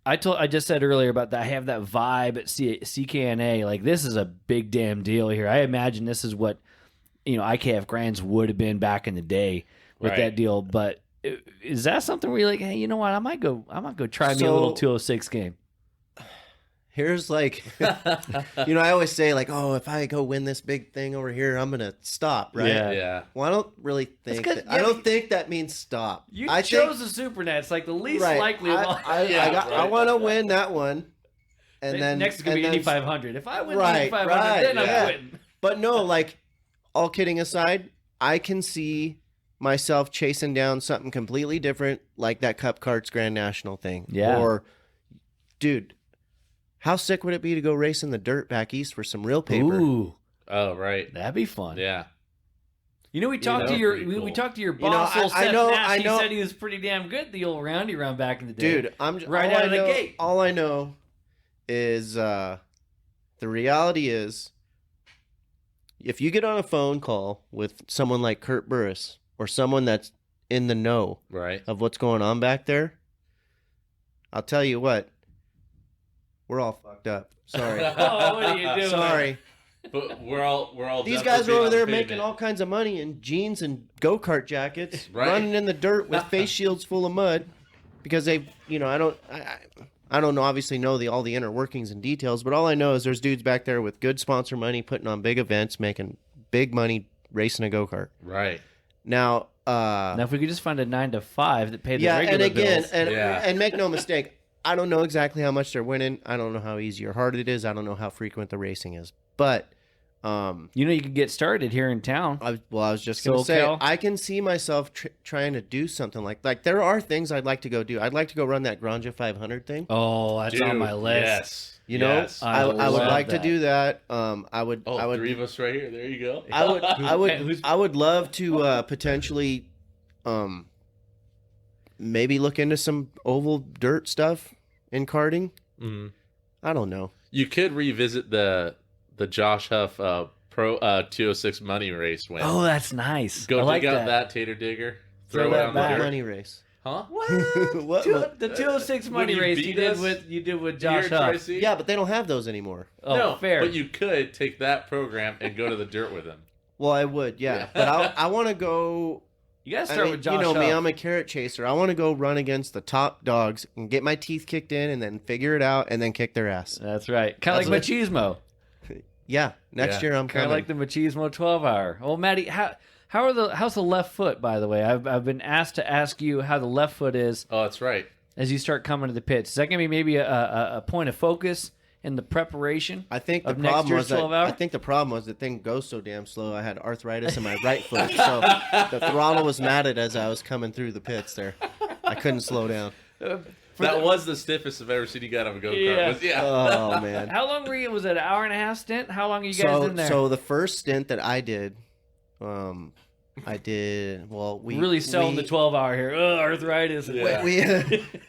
I just said earlier about that. I have that vibe at CKNA. Like, this is a big damn deal here. I imagine this is what, you know, IKF Grands would have been back in the day with that deal. But is that something where you're like, hey, you know what? I might go try me a little 206 game. Here's like, you know, I always say like, oh, if I go win this big thing over here, I'm gonna stop, right? Yeah. Yeah. Well, I don't really think. 'cause- I don't think that means stop. I think, chose the SuperNet. It's like the least right, likely of all. I want to win that one, and then next is gonna be and Indy then- 500. If I win Right, the Indy 500, right, then I'm yeah. quitting. But no, like, all kidding aside, I can see myself chasing down something completely different, like that Cup Karts Grand National thing. Yeah. Or, dude, how sick would it be to go race in the dirt back east for some real paper? Ooh, Oh, right. that'd be fun. Yeah. You know, we talked know, to your pretty cool. we talked to your know, boss, old I Seth know- Nash. I know- He said he was pretty damn good at the old roundy round back in the day. Dude, I'm Right all out I of the know- gate. All I know is the reality is, if you get on a phone call with someone like Kurt Burris or someone that's in the know Right. of what's going on back there, I'll tell you what, we're all fucked up. Sorry. Oh, what are you doing? Sorry. But we're all These done guys for are being over on there the making pavement. all kinds of money in jeans and go-kart jackets, Right. running in the dirt with face shields full of mud because they, you know, I don't know, obviously know all the inner workings and details, but all I know is there's dudes back there with good sponsor money, putting on big events, making big money, racing a go-kart. Right. Now, Now, if we could just find a 9 to 5 that paid the yeah, regular and again, bills. and make no mistake, I don't know exactly how much they're winning. I don't know how easy or hard it is. I don't know how frequent the racing is, but you know, you could get started here in town. I was just going to say, SoCal? I can see myself trying to do something like there are things I'd like to go do. I'd like to go run that Granja 500 thing. Oh, that's Dude, on my list. Yes. You know, Yes. I would love like that. to do that. I would. Oh, I would. 3 of us right here. There you go. I would. I would love to potentially maybe look into some oval dirt stuff in karting. I don't know. You could revisit the Josh Huff Pro 206 money race win. Oh, that's nice. Go I dig like out that. that tater digger. Throw Throw it that on the back. dirt. Money race. Huh? What? The 206 money you race beat you did us? with You're Josh at Huff. Tri-C? Yeah, but they don't have those anymore. Oh, no, fair. but you could take that program and go to the dirt with him. Well, I would, yeah. But I want to go. You gotta I start mean, with Josh you know me, Huff. I'm a carrot chaser. I want to go run against the top dogs and get my teeth kicked in, and then figure it out, and then kick their ass. That's right. Kind of like That's Machismo. Yeah, next year I'm Kind coming. of like the Machismo 12-hour. Well, Maddie, how's the left foot, by the way? I've been asked to ask you how the left foot is Oh, that's right. as you start coming to the pits. Is that going to be maybe a point of focus in the preparation? I think the of next problem year's was that 12 hour? I think the problem was the thing goes so damn slow. I had arthritis in my right foot, so the throttle was matted as I was coming through the pits. There, I couldn't slow down. That was the stiffest I've ever seen you get out of a go-kart. Yeah. Oh man. How long were you? Was it an hour and a half stint? How long are you guys in there? So the first stint that I did, I did well. We really selling the 12-hour here. Ugh, arthritis. Yeah.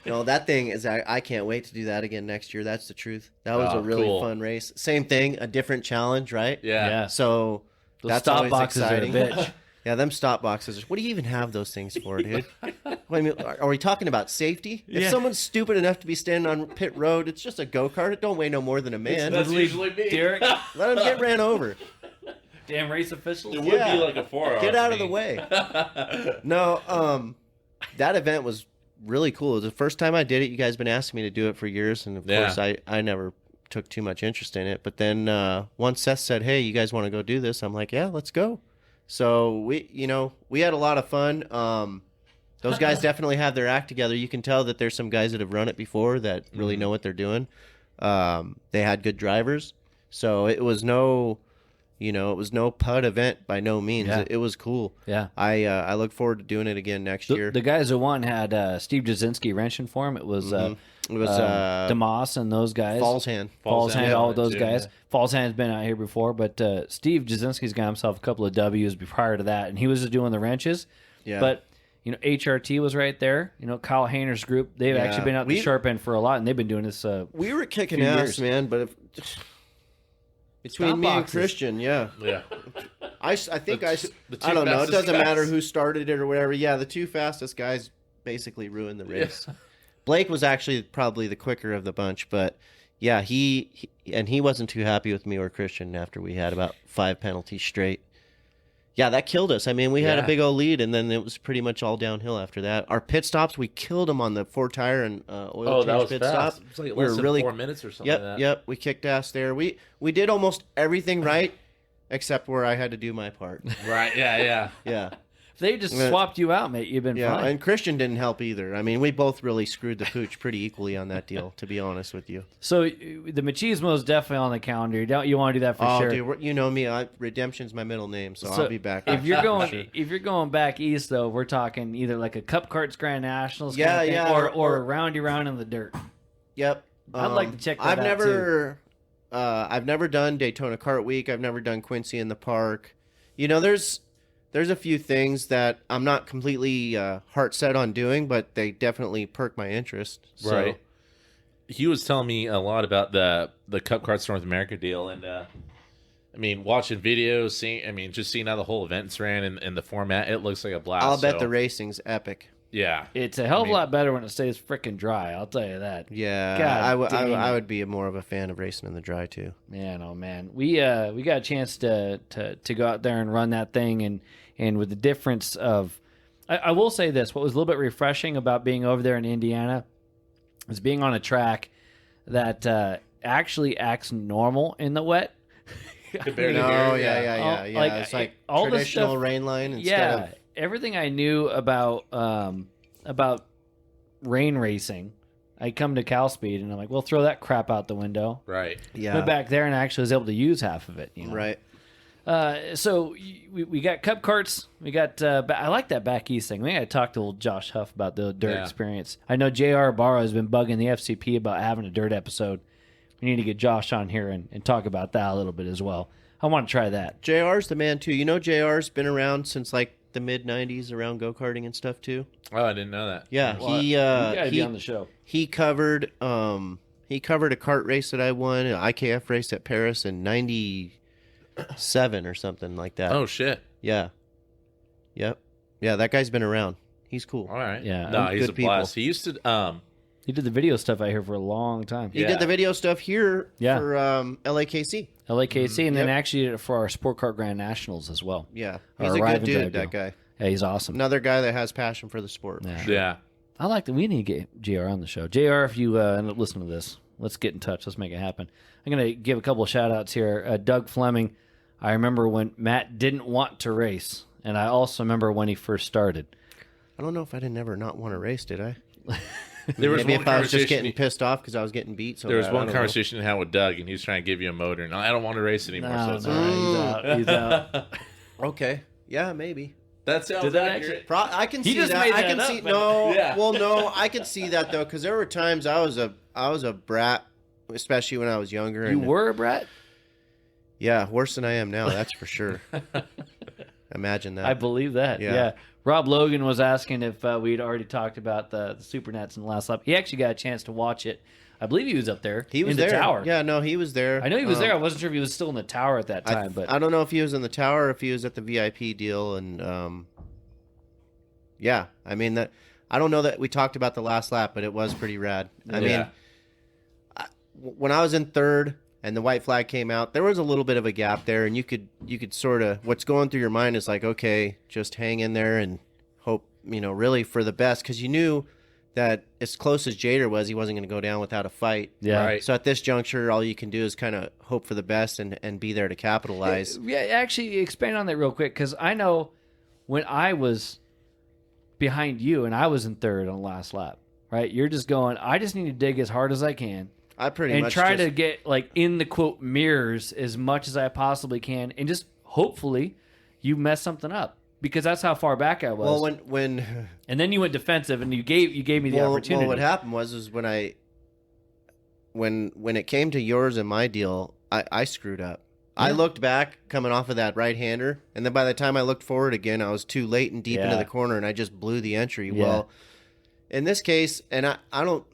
No, that thing is. I can't wait to do that again next year. That's the truth. That was Oh, a really cool. fun race. Same thing, a different challenge, right? Yeah. Yeah. So Those that's stop always boxes exciting. are a bitch. Yeah, them stop boxes. What do you even have those things for, dude? I mean, are we talking about safety? If Yeah. someone's stupid enough to be standing on pit road, it's just a go-kart. It don't weigh no more than a man. That's usually me. Derek, Let him get ran over. damn race officials. It would Yeah. be like a 4-hour. Get out of for the me. way. No, that event was really cool. It was the first time I did it. You guys been asking me to do it for years, and of Yeah. course, I never took too much interest in it. But then once Seth said, "Hey, you guys want to go do this?" I'm like, "Yeah, let's go." So we had a lot of fun. Those guys definitely have their act together. You can tell that there's some guys that have run it before that really know what they're doing. They had good drivers, so it was no PUD event by no means. Yeah. It was cool. Yeah. I look forward to doing it again next year. The guys who won had Steve Jasinski wrenching for him. It was It was DeMoss and those guys. Falls Hand. Falls Hand, yeah, all those too, guys. yeah. Falls Hand's been out here before, but Steve Jasinski's got himself a couple of W's prior to that, and he was just doing the wrenches. Yeah. But HRT was right there. Kyle Hayner's group. They've Yeah. actually been out the sharp end for a lot, and they've been doing this. We were kicking few ass, years. man. But between Stop me and boxes. Christian, yeah. Yeah. I think The two I don't know. It fastest doesn't guys. matter who started it or whatever. Yeah, the two fastest guys basically ruined the race. Blake was actually probably the quicker of the bunch, but yeah, he wasn't too happy with me or Christian after we had about 5 penalties straight. Yeah, that killed us. I mean, we had a Yeah. big old lead, and then it was pretty much all downhill after that. Our pit stops, we killed them on the 4-tire and oil Oh, that change was pit fast. stop. It was like We less were than really 4 minutes or something Yep, like that. yep. We kicked ass there. We did almost everything right, except where I had to do my part. Right, yeah. Yeah, If they just Yeah. swapped you out, mate, you've been yeah. fine. And Christian didn't help either. I mean, we both really screwed the pooch pretty equally on that deal, to be honest with you. So the Machismo is definitely on the calendar. You want to do that for Oh, sure. dude, you know me. Redemption's my middle name, so I'll be back. If you're for going, sure. if you're going back east, though, we're talking either like a Cup Carts Grand Nationals, Yeah, kind of thing, yeah, or or- a roundy round in the dirt. Yep. I'd like to check that I've out, I've never done Daytona Kart Week. I've never done Quincy in the Park. There's a few things that I'm not completely heart set on doing, but they definitely perk my interest. So, Right. He was telling me a lot about the Cup Cards North America deal, and I mean, watching videos, just seeing how the whole event's ran and the format, it looks like a blast. I'll bet so, the racing's epic. Yeah. It's a hell of a lot better when it stays freaking dry. I'll tell you that. Yeah, God dang I it. would be more of a fan of racing in the dry too. Man, oh man, we got a chance to go out there and run that thing, and with the difference of, I will say this: what was a little bit refreshing about being over there in Indiana is being on a track that actually acts normal in the wet. Compared to No, here, yeah. Like, It's like all the traditional stuff- rain line instead Yeah, of everything I knew about rain racing, I come to Cal Speed and I'm like, well, throw that crap out the window. Right. Went back there and actually was able to use half of it. right. So we got Cup Carts. We got. I like that back east thing. We got to talk to old Josh Huff about the dirt Yeah. experience. I know J.R. Barrow has been bugging the FCP about having a dirt episode. We need to get Josh on here and talk about that a little bit as well. I want to try that. JR's the man too. You know, JR's been around since like the mid '90s around go karting and stuff too. Oh, I didn't know that. Yeah, Well, you gotta be on the show. he covered a kart race that I won, an IKF race at Paris in '97 or something like that. Oh shit. Yeah. Yep. Yeah, that guy's been around. He's cool. All right. Yeah, No, he's good a blast. people. He used to. He did the video stuff out here for a long time. He Yeah. did the video stuff here Yeah. for LAKC. LAKC, and then Yep. actually did it for our Sport Kart Grand Nationals as well. Yeah. Our He's a Arrive good and dude, Drive that deal. guy. Yeah, he's awesome. Another guy that has passion for the sport. Yeah. Yeah. I like that. We need to get JR on the show. JR, if you end up listening to this, let's get in touch. Let's make it happen. I'm going to give a couple of shout outs here. Doug Fleming, I remember when Matt didn't want to race, and I also remember when he first started. I don't know if I didn't ever not want to race, did I? There was Maybe one if I was just conversation. getting pissed off because I was getting beat. So There was bad, I one don't know. conversation I had with Doug, and he was trying to give you a motor, and I don't want to race anymore. No, so no, he's out. Okay. Yeah, maybe. that sounds Did that accurate. I can He see just that. made I that can up, see man. no. Yeah. Well, no, I can see that though because there were times I was a brat, especially when I was younger. You and, were a brat? Yeah, worse than I am now. That's for sure. Imagine that. I believe that. Yeah. Yeah. Rob Logan was asking if we'd already talked about the Super Nets in the last lap. He actually got a chance to watch it. I believe he was up there. He was in there. the tower. Yeah, no, he was there. I know he was there. I wasn't sure if he was still in the tower at that time, but I don't know if he was in the tower or if he was at the VIP deal. And yeah, I mean that. I don't know that we talked about the last lap, but it was pretty rad. I Yeah. mean, when I was in third and the white flag came out, there was a little bit of a gap there, and you could sort of what's going through your mind is like, okay, just hang in there and hope really for the best because you knew that as close as Jader was, he wasn't going to go down without a fight. yeah. Right. So at this juncture, all you can do is kind of hope for the best and be there to capitalize. Yeah, actually, expand on that real quick because I know when I was behind you and I was in third on the last lap, right? You're just going, I just need to dig as hard as I can I pretty and much try just, to get like in the quote mirrors as much as I possibly can, and just hopefully you mess something up because that's how far back I was. Well, when and then you went defensive and you gave me the opportunity. Well, what happened was when when it came to yours and my deal, I screwed up. I Yeah. looked back coming off of that right hander, and then by the time I looked forward again, I was too late and deep into Yeah. the corner, and I just blew the entry. Yeah. Well, in this case, and I don't.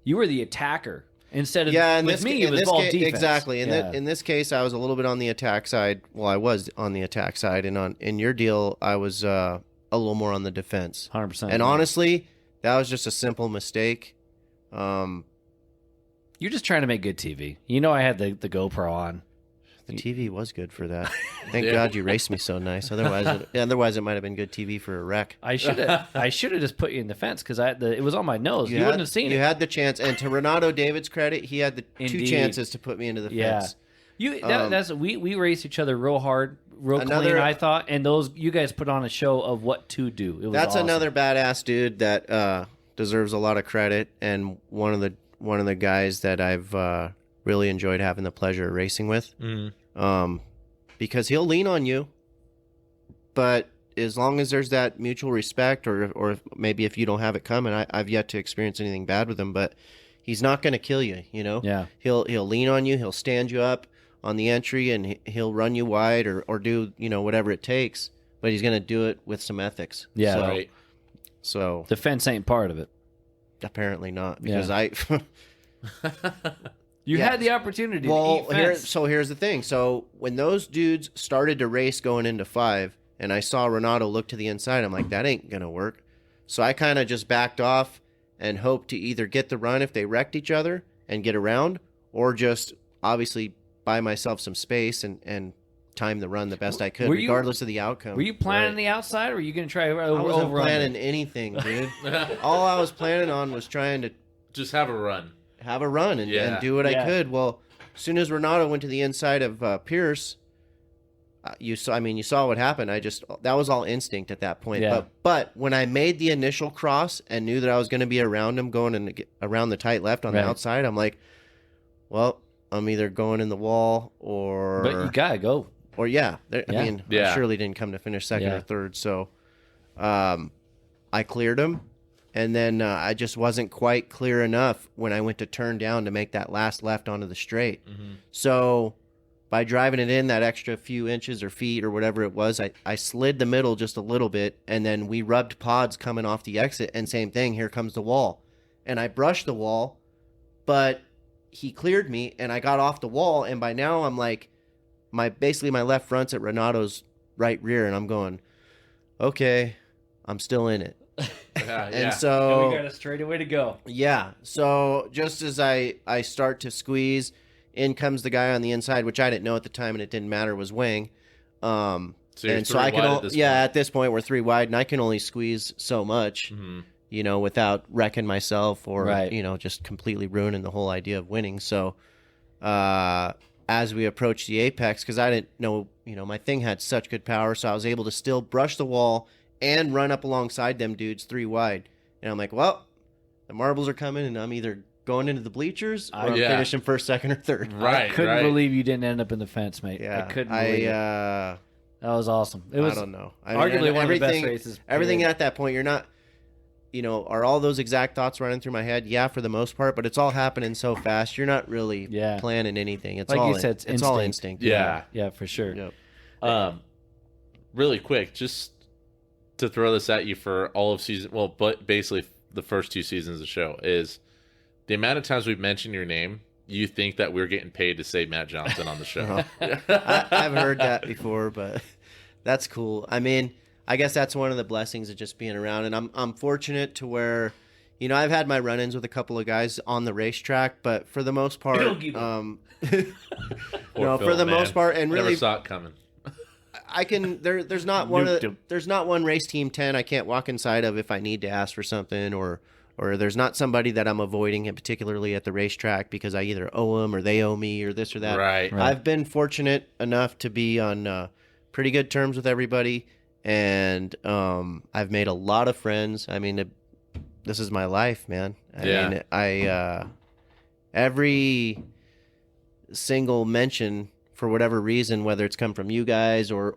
You were the attacker instead of Yeah, in with this, me. in It was this ball case, defense. exactly. Yeah. In this case, I was a little bit on the attack side. Well, I was on the attack side, and in your deal, I was a little more on the defense. 100%. And honestly, that was just a simple mistake. You're just trying to make good TV. You know, I had the GoPro on. The TV was good for that. Thank Yeah. God you raced me so nice. Otherwise, it might have been good TV for a wreck. I should have just put you in the fence because it was on my nose. You, had, wouldn't have seen You it. had the chance, and to Renato David's credit, he had the two Indeed. chances to put me into the Yeah. fence. That's we raced each other real hard, real Another- clean. I thought, and you guys put on a show of what to do. It was That's awesome. another badass dude that deserves a lot of credit, and one of the guys that I've really enjoyed having the pleasure of racing with. Because he'll lean on you, but as long as there's that mutual respect, or maybe if you don't have it coming, I've yet to experience anything bad with him, but he's not going to kill you. Yeah. He'll lean on you, he'll stand you up on the entry, and he'll run you wide or do whatever it takes, but he's going to do it with some ethics. Yeah. So, Right. so The fence ain't part of it. apparently not because You Yeah. had the opportunity to Well, eat fence. here's the thing. So when those dudes started to race going into 5, and I saw Renato look to the inside, I'm like, that ain't gonna work. So I kind of just backed off and hoped to either get the run if they wrecked each other and get around, or just obviously buy myself some space and time the run the best I could, Were you- regardless of the outcome. Were you planning the outside, or were you going to try I wasn't overrun planning it? anything, dude. All I was planning on was trying to Just have a run. have a run and Yeah. do what I Yeah. could. Well, as soon as Renato went to the inside of Pierce, you saw what happened. That was all instinct at that point. Yeah. But when I made the initial cross and knew that I was going to be around him around the tight left on Right. the outside, I'm like, well, I'm either going in the wall or But you got to go. or yeah. I Yeah. mean, Yeah. I surely didn't come to finish second Yeah. or third. So I cleared him. And then I just wasn't quite clear enough when I went to turn down to make that last left onto the straight. Mm-hmm. So by driving it in that extra few inches or feet or whatever it was, I slid the middle just a little bit, and then we rubbed pods coming off the exit, and same thing, here comes the wall. And I brushed the wall, but he cleared me, and I got off the wall, and by now I'm like, basically my left front's at Renato's right rear, and I'm going, okay, I'm still in it. And so And we got a straight away to go. Yeah. So just as I start to squeeze, in comes the guy on the inside, which I didn't know at the time, and it didn't matter, was Wang. So you're And so three I can, wide at this point. at this point we're 3 wide, and I can only squeeze so much, without wrecking myself or Right. just completely ruining the whole idea of winning. So, as we approached the apex, because I didn't know, my thing had such good power, so I was able to still brush the wall and run up alongside them dudes 3 wide. And I'm like, well, the marbles are coming, and I'm either going into the bleachers or I'm Yeah. finishing first, second, or third. Right. I couldn't right. believe you didn't end up in the fence, mate. Yeah, I couldn't believe it. That was awesome. It was I don't know. arguably one of the best everything- races. Everything period. at that point, you're not, are all those exact thoughts running through my head? Yeah, for the most part, but it's all happening so fast. You're not really Yeah. planning anything. It's Like all you said, it's all instinct. instinct. Yeah. Yeah, for sure. Yep. Really quick, just to throw this at you for all of season, well, but basically the first 2 seasons of the show, is the amount of times we've mentioned your name, you think that we're getting paid to say Matt Johnson on the show. I've heard that before, but that's cool. I mean, I guess that's one of the blessings of just being around, and I'm fortunate to where, I've had my run-ins with a couple of guys on the racetrack, but for the most part, Poor for Phil, the man. most part, and Never really, saw it coming. I can there's not one race team 10 I can't walk inside of if I need to ask for something, or there's not somebody that I'm avoiding, particularly at the racetrack, because I either owe them or they owe me or this or that. Right. I've been fortunate enough to be on pretty good terms with everybody, and I've made a lot of friends. I mean, this is my life, man. I mean, every single mention, for whatever reason, whether it's come from you guys or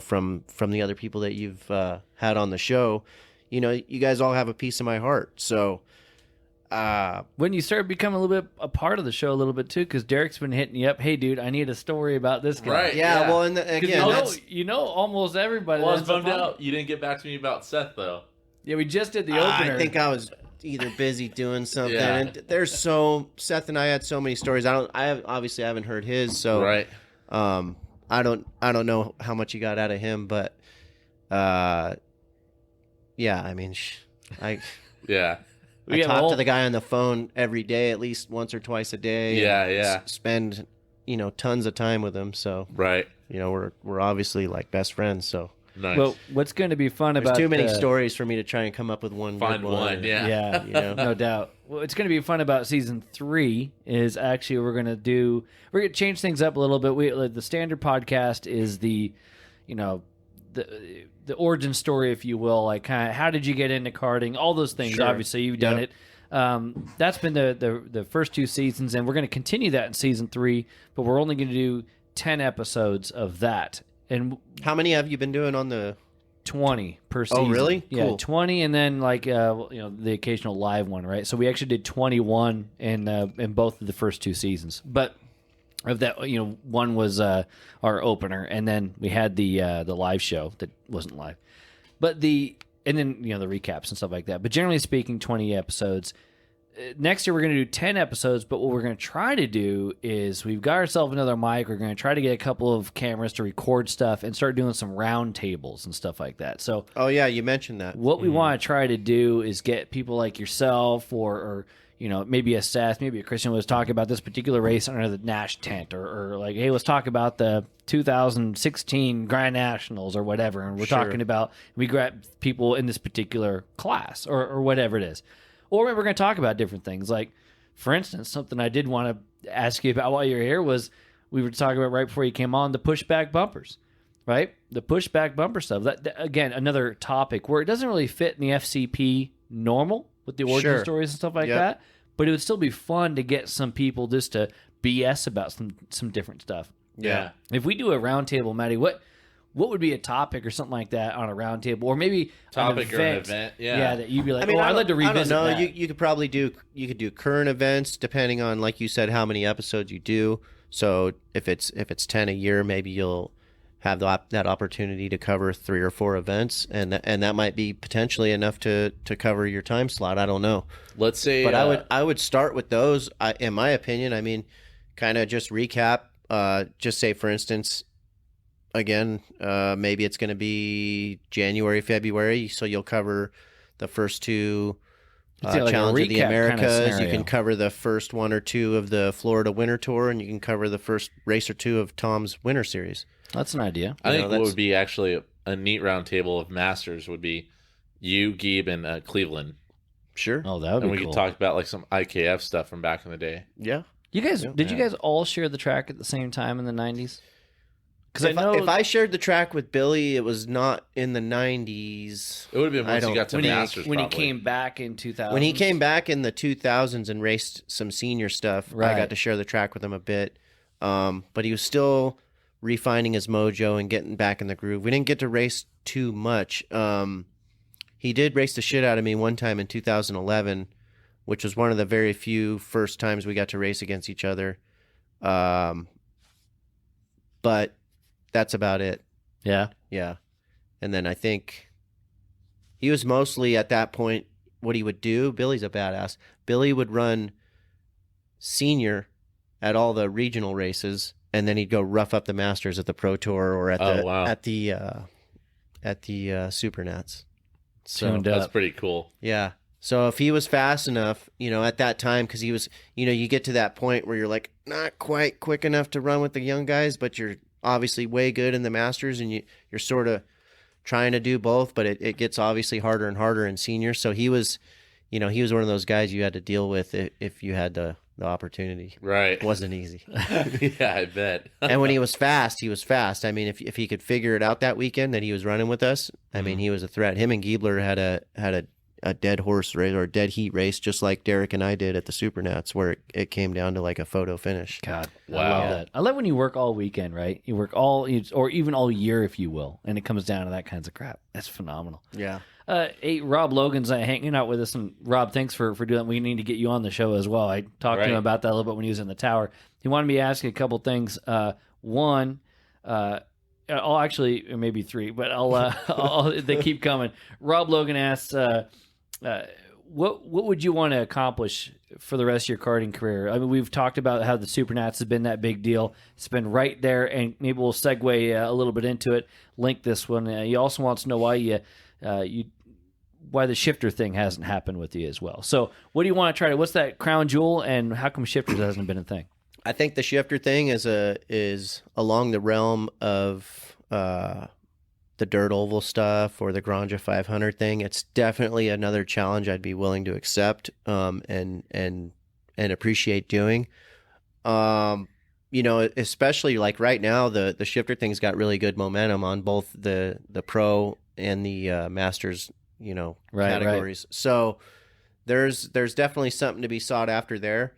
from the other people that you've had on the show, you guys all have a piece of my heart. So When you started becoming a little bit a part of the show a little bit too, because Derek's been hitting you up. Hey, dude, I need a story about this guy. Right. yeah, well, and 'Cause again, that's almost everybody. Well, I was that's a bummed fun- out. You didn't get back to me about Seth, though. Yeah, we just did the opener. I think I was either busy doing something. Yeah. And there's Seth and I had so many stories. Obviously haven't heard his, so Right. I don't know how much you got out of him, but yeah, I mean, Yeah. I talk to the guy on the phone every day, at least once or twice a day. Yeah, and yeah. Spend tons of time with him, so Right. we're obviously like best friends. So Nice. Well, what's going to be fun there's about too many the- stories for me to try and come up with one. Find good one, yeah. Yeah, no doubt. Well, it's going to be fun about season 3 is actually we're going to change things up a little bit. The standard podcast is the origin story, if you will, like kind of how did you get into karting, all those things. Sure. Obviously, you've done Yep. it. That's been the first 2 seasons, and we're going to continue that in season 3. But we're only going to do 10 episodes of that, and How many have you been doing on the? 20 per season. Oh, really? Yeah, Cool. 20, and then the occasional live one, right? So we actually did 21 in both of the first 2 seasons. But of that, one was our opener, and then we had the live show that wasn't live. But the recaps and stuff like that. But generally speaking, 20 episodes. Next year we're going to do 10 episodes, but what we're going to try to do is we've got ourselves another mic. We're going to try to get a couple of cameras to record stuff and start doing some round tables and stuff like that. So Oh yeah, you mentioned that. what we want to try to do is get people like yourself or maybe a Seth, maybe a Christian was talking about this particular race under the Nash tent or like, hey, let's talk about the 2016 Grand Nationals or whatever. And we're Sure. talking about, we grab people in this particular class or whatever it is. Or maybe we're going to talk about different things. Like, for instance, something I did want to ask you about while you were here was we were talking about right before you came on the pushback bumpers, right? The pushback bumper stuff. That again, another topic where it doesn't really fit in the FCP normal with the origin Sure. stories and stuff like Yep. that. But it would still be fun to get some people just to BS about some different stuff. Yeah. If we do a roundtable, Maddie, what would be a topic or something like that on a roundtable, or maybe Topic or an event, yeah. that you'd be like, I mean, I'd like to revisit I don't know. that. You could probably do current events depending on, like you said, how many episodes you do. So if it's 10 a year, maybe you'll have that opportunity to cover 3 or 4 events, and that might be potentially enough to cover your time slot. I don't know. Let's say, But I would start with those. In my opinion, I mean, kind of just recap. Just say, for instance, again, maybe it's going to be January, February, so you'll cover the first 2 It's like a Challenge of the recap kind of Americas. You scenario. can cover the first 1 or 2 of the Florida Winter Tour, and you can cover the first race or 2 of Tom's Winter Series. That's an idea. I think what that's- would be actually a neat round table of Masters would be you, Geeb, and Cleveland. Sure. Oh, that would And be we cool. could talk about like some IKF stuff from back in the day. Yeah. You guys, Yeah. did you guys all share the track at the same time in the 90s? Because I If, know if I shared the track with Billy, it was not in the 90s. It would have been I once you don't- got to when Masters. he probably. came back in 2000. When he came back in the 2000s and raced some senior stuff, I Right. got to share the track with him a bit. But he was still refining his mojo and getting back in the groove. We didn't get to race too much. He did race the shit out of me one time in 2011, which was one of the very few first times we got to race against each other. But that's about it. Yeah. Yeah. And then I think he was mostly at that point, what he would do, Billy's a badass. Billy would run senior at all the regional races, and then he'd go rough up the Masters at the Pro Tour or at Oh, wow. at the Super Nats. So Tuned That's up. pretty cool. yeah. So if he was fast enough, at that time, because he was, you get to that point where you're like not quite quick enough to run with the young guys, but you're obviously way good in the Masters, and you're sort of trying to do both, but it gets obviously harder and harder in senior. So he was, he was one of those guys you had to deal with if you had the opportunity. Right. It wasn't easy. Yeah, I bet. And when he was fast, he was fast. I mean, if he could figure it out that weekend that he was running with us, I mean, he was a threat. Him and Giebler had a dead horse race or a dead heat race, just like Derek and I did at the Supernats, where it came down to like a photo finish. God, I Wow. love that. I love when you work all weekend, right? You work or even all year, if you will, and it comes down to that kinds of crap. That's phenomenal. Yeah. Hey, Rob Logan's hanging out with us, and Rob, thanks for doing that. We need to get you on the show as well. I talked to him Right. about that a little bit when he was in the tower. He wanted me to ask you a couple things. One, I'll actually maybe 3, but they keep coming. Rob Logan asks, what would you want to accomplish for the rest of your karting career? I mean, we've talked about how the Supernats have been that big deal. It's been right there, and maybe we'll segue a little bit into it. Link this one. He also wants to know why the shifter thing hasn't happened with you as well. So, what do you want to try to? What's that crown jewel, and how come shifters hasn't been a thing? I think the shifter thing is along the realm of the dirt oval stuff or the Granja 500 thing. It's definitely another challenge I'd be willing to accept and appreciate doing. Especially like right now, the shifter thing's got really good momentum on both the pro and the masters, categories. So there's definitely something to be sought after there.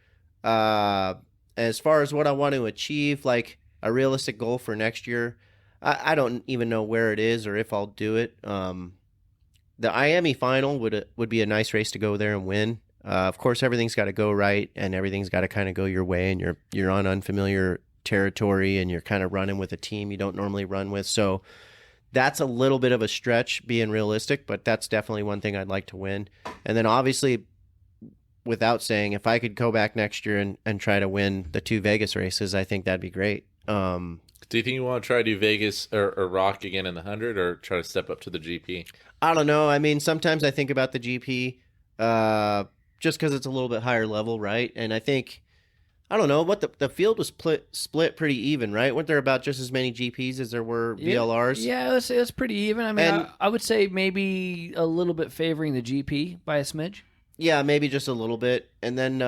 As far as what I want to achieve, like a realistic goal for next year, I don't even know where it is or if I'll do it. The IME final would be a nice race to go there and win. Of course, everything's got to go right, and everything's got to kind of go your way, and you're on unfamiliar territory, and you're kind of running with a team you don't normally run with. So that's a little bit of a stretch, being realistic, but that's definitely one thing I'd like to win. And then obviously, without saying, if I could go back next year and try to win the 2 Vegas races, I think that'd be great. Do you think you want to try to do Vegas or Rock again in the 100, or try to step up to the GP? I don't know. I mean, sometimes I think about the GP just because it's a little bit higher level, right? And I think, I don't know, what the field was split pretty even, right? Weren't there about just as many GPs as there were VLRs? Yeah, it was pretty even. I mean, And- I would say maybe a little bit favoring the GP by a smidge. Yeah, maybe just a little bit. And then,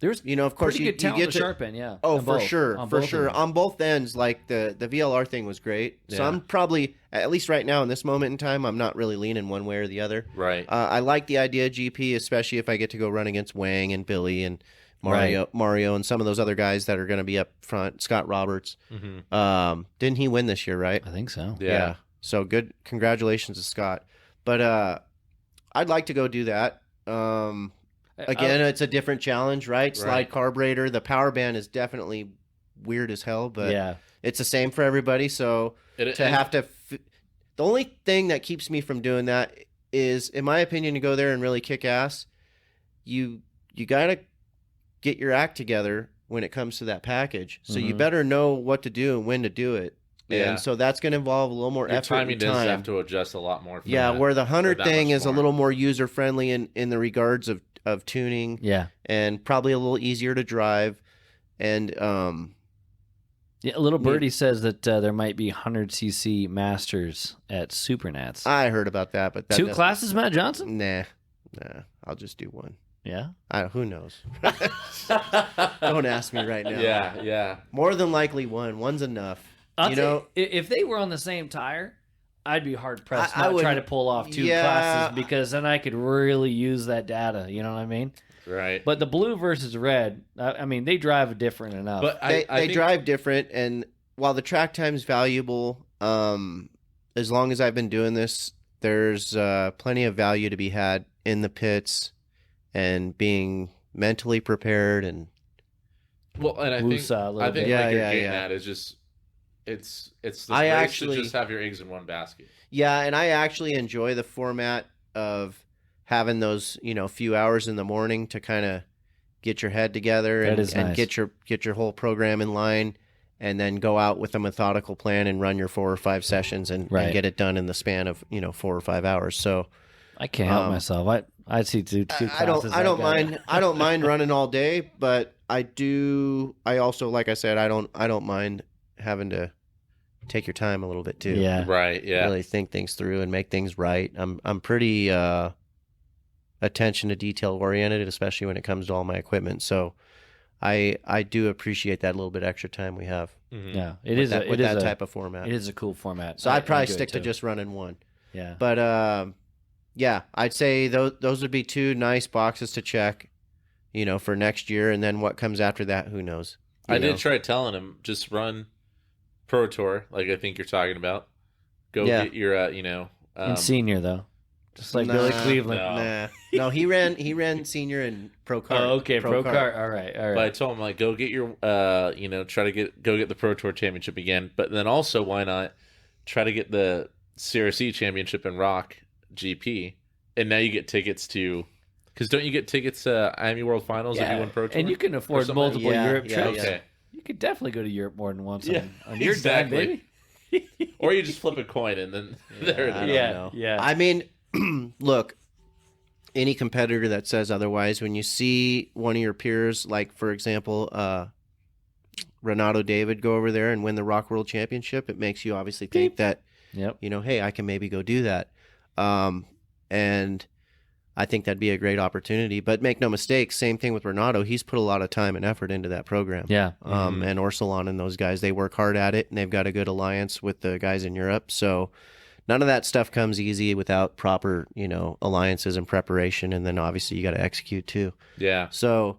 There's of course, pretty you good talent get to to sharpen, yeah. Oh, On for both. sure, On for both sure. of them. On both ends, like the VLR thing was great. So Yeah. I'm probably, at least right now in this moment in time, I'm not really leaning one way or the other. Right. I like the idea of GP, especially if I get to go run against Wang and Billy and Mario and some of those other guys that are going to be up front. Scott Roberts. Mm-hmm. Didn't he win this year, right? I think so. Yeah. So good. Congratulations to Scott. But I'd like to go do that. Again, it's a different challenge, right? Slide Right. carburetor. The power band is definitely weird as hell, but Yeah. it's the same for everybody. So the only thing that keeps me from doing that is, in my opinion, to go there and really kick ass. You got to get your act together when it comes to that package. So you better know what to do and when to do it. Yeah. And so that's going to involve a little more Your effort timing and does time. have to adjust a lot more. For Yeah, that, where the hunter that thing much is a more. little more user friendly in the regards of tuning. Yeah. And probably a little easier to drive. And Yeah, Little Birdie says that there might be 100cc masters at Supernats. I heard about that, but that 2 doesn't- classes, Matt Johnson? Nah, I'll just do one. Yeah. Who knows? Don't ask me right now. Yeah. More than likely one. One's enough. I'll tell you, if they were on the same tire, I'd be hard pressed I not try to wouldn't- pull off 2 yeah. classes, because then I could really use that data. You know what I mean? Right. But the blue versus red, I mean, they drive different enough. But They I think, drive different, and while the track time's valuable, as long as I've been doing this, there's plenty of value to be had in the pits and being mentally prepared. And well, and I Woosah a little think bit. Yeah, like you're yeah, getting yeah. at is just it's this I race actually- to just have your eggs in one basket. yeah, and I actually enjoy the format of having those, few hours in the morning to kind of get your head together That and, is and nice. get your whole program in line, and then go out with a methodical plan and run your 4 or 5 sessions and Right. get it done in the span of 4 or 5 hours. So I can't help myself. I'd see two classes. I don't mind. I don't mind running all day, but I also, like I said, I don't mind having to take your time a little bit too. Yeah. Right. Yeah. Really think things through and make things right. I'm pretty attention to detail oriented, especially when it comes to all my equipment. So I do appreciate that little bit extra time we have. Mhm. Yeah. with that type of format. It is a cool format. So I'd probably enjoy it stick to too. just running one. Yeah. But yeah, I'd say those would be 2 nice boxes to check, for next year, and then what comes after that, who knows? I did try telling him just run Pro Tour, like I think you're talking about. Go Yeah. get your, In senior though, just like Nah, Billy Cleveland. no. No, he ran senior in pro kart. Oh, okay, pro kart. All right. But I told him go get your, try to go get the Pro Tour Championship again. But then also, why not try to get the CRC Championship in Rock GP? And now you get tickets to, because don't you get tickets to Miami World Finals if you win Pro Tour? And you can afford something like multiple that. Europe Yeah, trips. Okay. You could definitely go to Europe more than once Yeah, on your exactly. dime, baby. Or you just flip a coin and then there it I is. don't Yeah, know. yeah. I mean, look, any competitor that says otherwise, when you see one of your peers, like for example, Renato David, go over there and win the Rock World Championship, it makes you obviously think that, Yep. hey, I can maybe go do that. And I think that'd be a great opportunity. But make no mistake, same thing with Renato. He's put a lot of time and effort into that program. Yeah. And Orsolon and those guys, they work hard at it, and they've got a good alliance with the guys in Europe. So none of that stuff comes easy without proper, alliances and preparation. And then obviously you got to execute too. Yeah. So,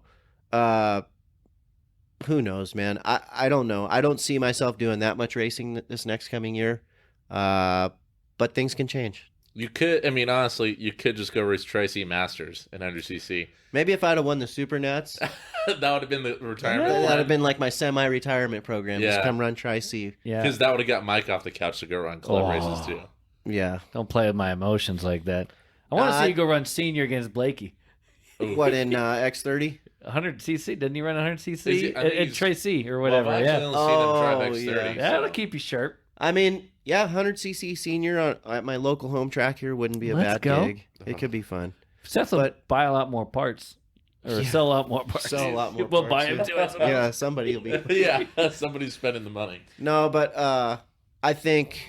who knows, man? I don't know. I don't see myself doing that much racing this next coming year. But things can change. You could, honestly, you could just go race Tri-C Masters in 100cc. Maybe if I'd have won the Super Nats, That would have been the retirement. that'd have been like my semi-retirement program. Just Yeah. come run Tri-C. Yeah. Because that would have got Mike off the couch to go run club Oh. races too. Yeah. Don't play with my emotions like that. I want to see you go run senior against Blakey. What, in X30? 100cc? Didn't he run Is 100cc? he- I think At he's- Tracy or whatever. Well, I've yeah. actually only seen him drive Oh, X30. yeah. That'll so- keep you sharp. I mean, yeah, 100cc senior at my local home track here wouldn't be a Let's bad go. gig. It could be fun. Seth will But- buy a lot more parts. Or Yeah. sell a lot more parts. Sell a lot more We'll buy parts, him to it. Yeah, somebody will be. Yeah, somebody's spending the money. No, but I think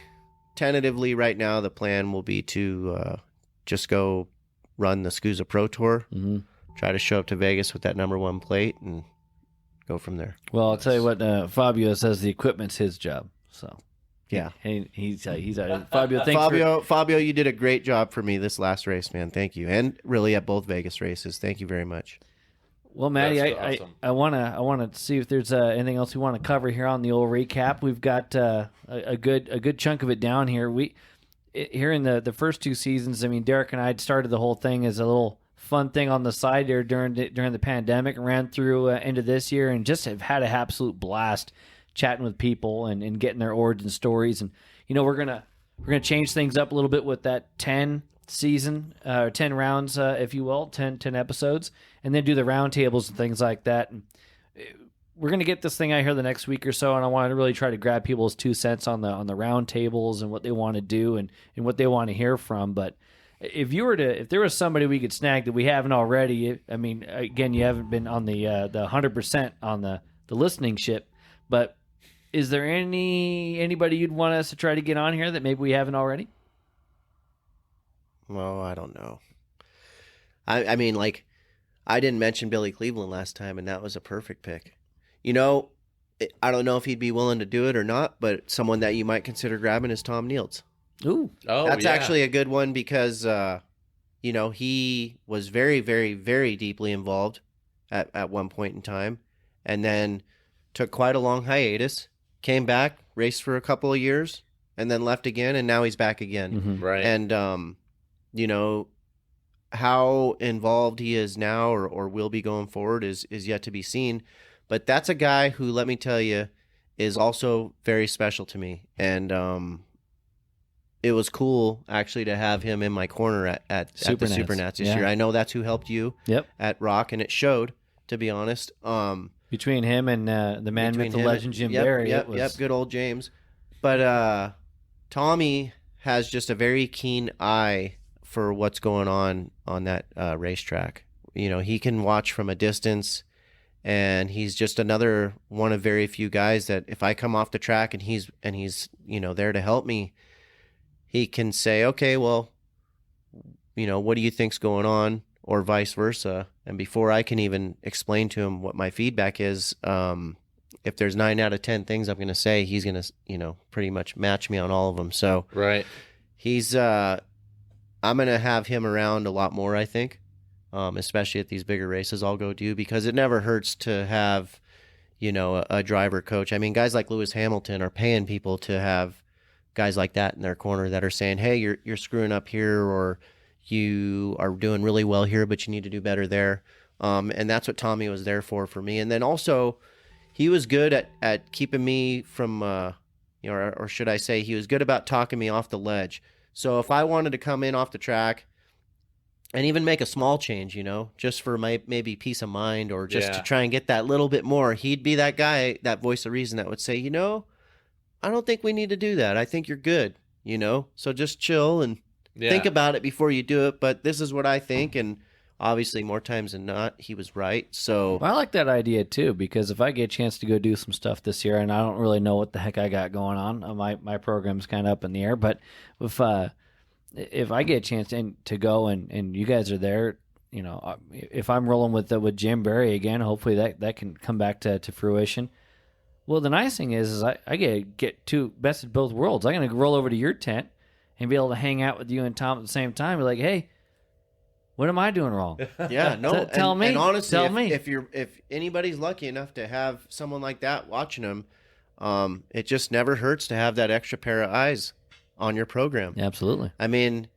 tentatively right now the plan will be to just go run the SCUSA Pro Tour, Mhm. try to show up to Vegas with that #1 plate, and go from there. Well, I'll tell you what, Fabio says the equipment's his job. So, Yeah. he's Fabio, thanks Fabio, you did a great job for me this last race, man. Thank you, and really at both Vegas races. Thank you very much. Well, Maddie, That's awesome. I wanna see if there's anything else we want to cover here on the old recap. We've got a good chunk of it down here. Here in the first 2 seasons, I mean, Derek and I had started the whole thing as a little fun thing on the side there during the pandemic, ran through into this year, and just have had an absolute blast chatting with people and getting their origin stories. And we're gonna change things up a little bit with that 10 season, 10 rounds, if you will, 10 episodes, and then do the roundtables and things like that. And we're gonna get this thing out here the next week or so, and I want to really try to grab people's 2 cents on the roundtables and what they want to do and what they want to hear from. But if there was somebody we could snag that we haven't already, I mean, again, you haven't been on the 100% on the listening ship, but is there anybody you'd want us to try to get on here that maybe we haven't already? Well, I don't know. I mean, like, I didn't mention Billy Cleveland last time, and that was a perfect pick. I don't know if he'd be willing to do it or not, but someone that you might consider grabbing is Tom Nields. Ooh. Oh, That's yeah. actually a good one because, he was very, very, very deeply involved at one point in time, and then took quite a long hiatus, came back, raced for a couple of years, and then left again, and now he's back again. Mm-hmm. Right. And, how involved he is now or will be going forward is yet to be seen. But that's a guy who, let me tell you, is also very special to me. And it was cool, actually, to have him in my corner at the Supernats this year. I know that's who helped you at Rock, and it showed, to be honest. Between him and the man, myth, the legend, Jim Barry. Yep, good old James. But Tommy has just a very keen eye for what's going on that racetrack. He can watch from a distance, and he's just another one of very few guys that if I come off the track and he's there to help me, he can say, okay, well, what do you think's going on, or vice versa. And before I can even explain to him what my feedback is, if there's 9 out of 10 things I'm going to say, he's going to, pretty much match me on all of them. So right. He's, I'm going to have him around a lot more, I think, especially at these bigger races I'll go do, because it never hurts to have, a driver coach. I mean, guys like Lewis Hamilton are paying people to have guys like that in their corner that are saying, hey, you're screwing up here, or you are doing really well here, but you need to do better there. And that's what Tommy was there for me. And then also he was good at keeping me from, or should I say he was good about talking me off the ledge. So if I wanted to come in off the track and even make a small change, just for my maybe peace of mind, or just to try and get that little bit more, he'd be that guy, that voice of reason that would say, I don't think we need to do that. I think you're good, so just chill and think about it before you do it. But this is what I think. And obviously more times than not, he was right. So I like that idea too, because if I get a chance to go do some stuff this year, and I don't really know what the heck I got going on, my program's kind of up in the air, but if I get a chance to go and you guys are there, if I'm rolling with Jim Barry again, hopefully that can come back to fruition. Well, the nice thing is I get two best of both worlds. I'm going to roll over to your tent and be able to hang out with you and Tom at the same time. Be like, hey, what am I doing wrong? Yeah, no. Tell me. And honestly, tell me. If anybody's lucky enough to have someone like that watching them, it just never hurts to have that extra pair of eyes on your program. Yeah, absolutely. I mean,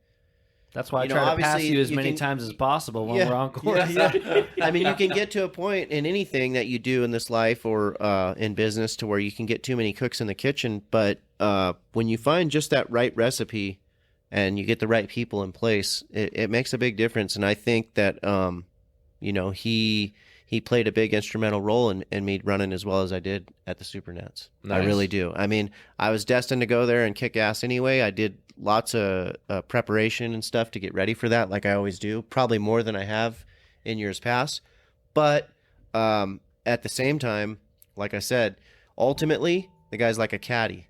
that's why I try to pass you as many times as possible when we're on course. Yeah. I mean, you can get to a point in anything that you do in this life or in business to where you can get too many cooks in the kitchen. But when you find just that right recipe and you get the right people in place, it makes a big difference. And I think that, he played a big instrumental role in me running as well as I did at the Supernats. Nice. I really do. I mean, I was destined to go there and kick ass anyway. I did lots of preparation and stuff to get ready for that, like I always do, probably more than I have in years past. But at the same time, like I said, ultimately, the guy's like a caddy.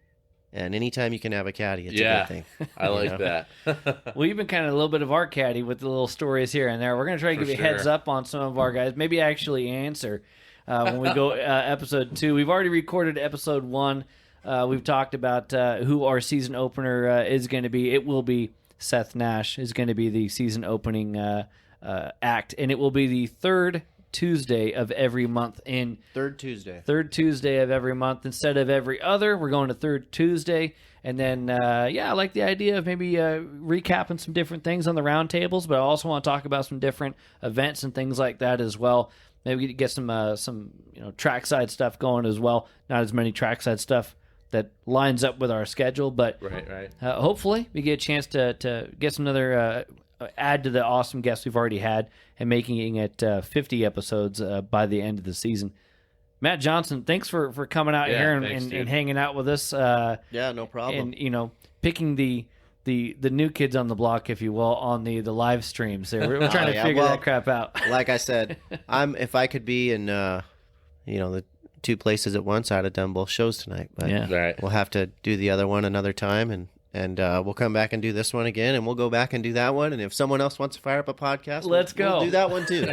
And anytime you can have a caddy, it's a good thing. I like that. Well, you've been kind of a little bit of our caddy with the little stories here and there. We're going to try to give you a heads up on some of our guys. Maybe actually answer when we go episode 2. We've already recorded episode 1. We've talked about who our season opener is going to be. It will be Seth Nash is going to be the season opening act. And it will be the third Tuesday of every month. Third Tuesday. Third Tuesday of every month instead of every other. We're going to third Tuesday. And then, I like the idea of maybe recapping some different things on the roundtables, but I also want to talk about some different events and things like that as well. Maybe get some trackside stuff going as well. Not as many trackside stuff that lines up with our schedule, but Right. hopefully we get a chance to get some other add to the awesome guests we've already had and making it 50 episodes by the end of the season. Matt Johnson, thanks for coming out here and hanging out with us. Yeah, no problem. And picking the new kids on the block, if you will, on the live streams. There, we're trying to figure that crap out. Like I said, if I could be in the two places at once, I'd have done both shows tonight. But Right. we'll have to do the other one another time, and we'll come back and do this one again, and we'll go back and do that one. And if someone else wants to fire up a podcast, Let's go. We'll do that one too.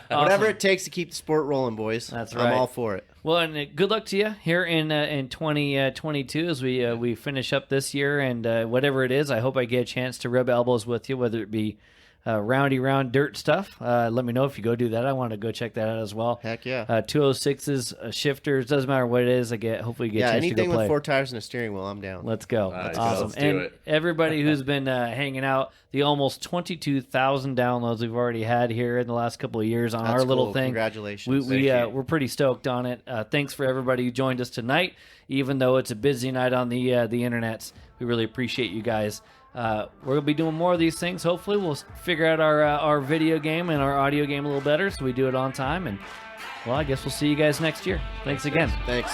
Whatever it takes to keep the sport rolling, boys. That's right. I'm all for it. Well, and good luck to you here in 2022 as we finish up this year, and whatever it is, I hope I get a chance to rub elbows with you, whether it be round dirt stuff. Let me know if you go do that. I want to go check that out as well. Heck yeah. 206s, shifters, doesn't matter what it is. Hopefully get a chance to go anything play. with 4 tires and a steering wheel, I'm down. Let's go. Nice. Awesome. Let's do And it. everybody who's been hanging out, the almost 22,000 downloads we've already had here in the last couple of years on That's our little cool. thing. Congratulations. We're pretty stoked on it. Thanks for everybody who joined us tonight, even though it's a busy night on the internets. We really appreciate you guys. We're going to be doing more of these things. Hopefully, we'll figure out our video game and our audio game a little better so we do it on time. And, well, I guess we'll see you guys next year. Thanks again. Thanks.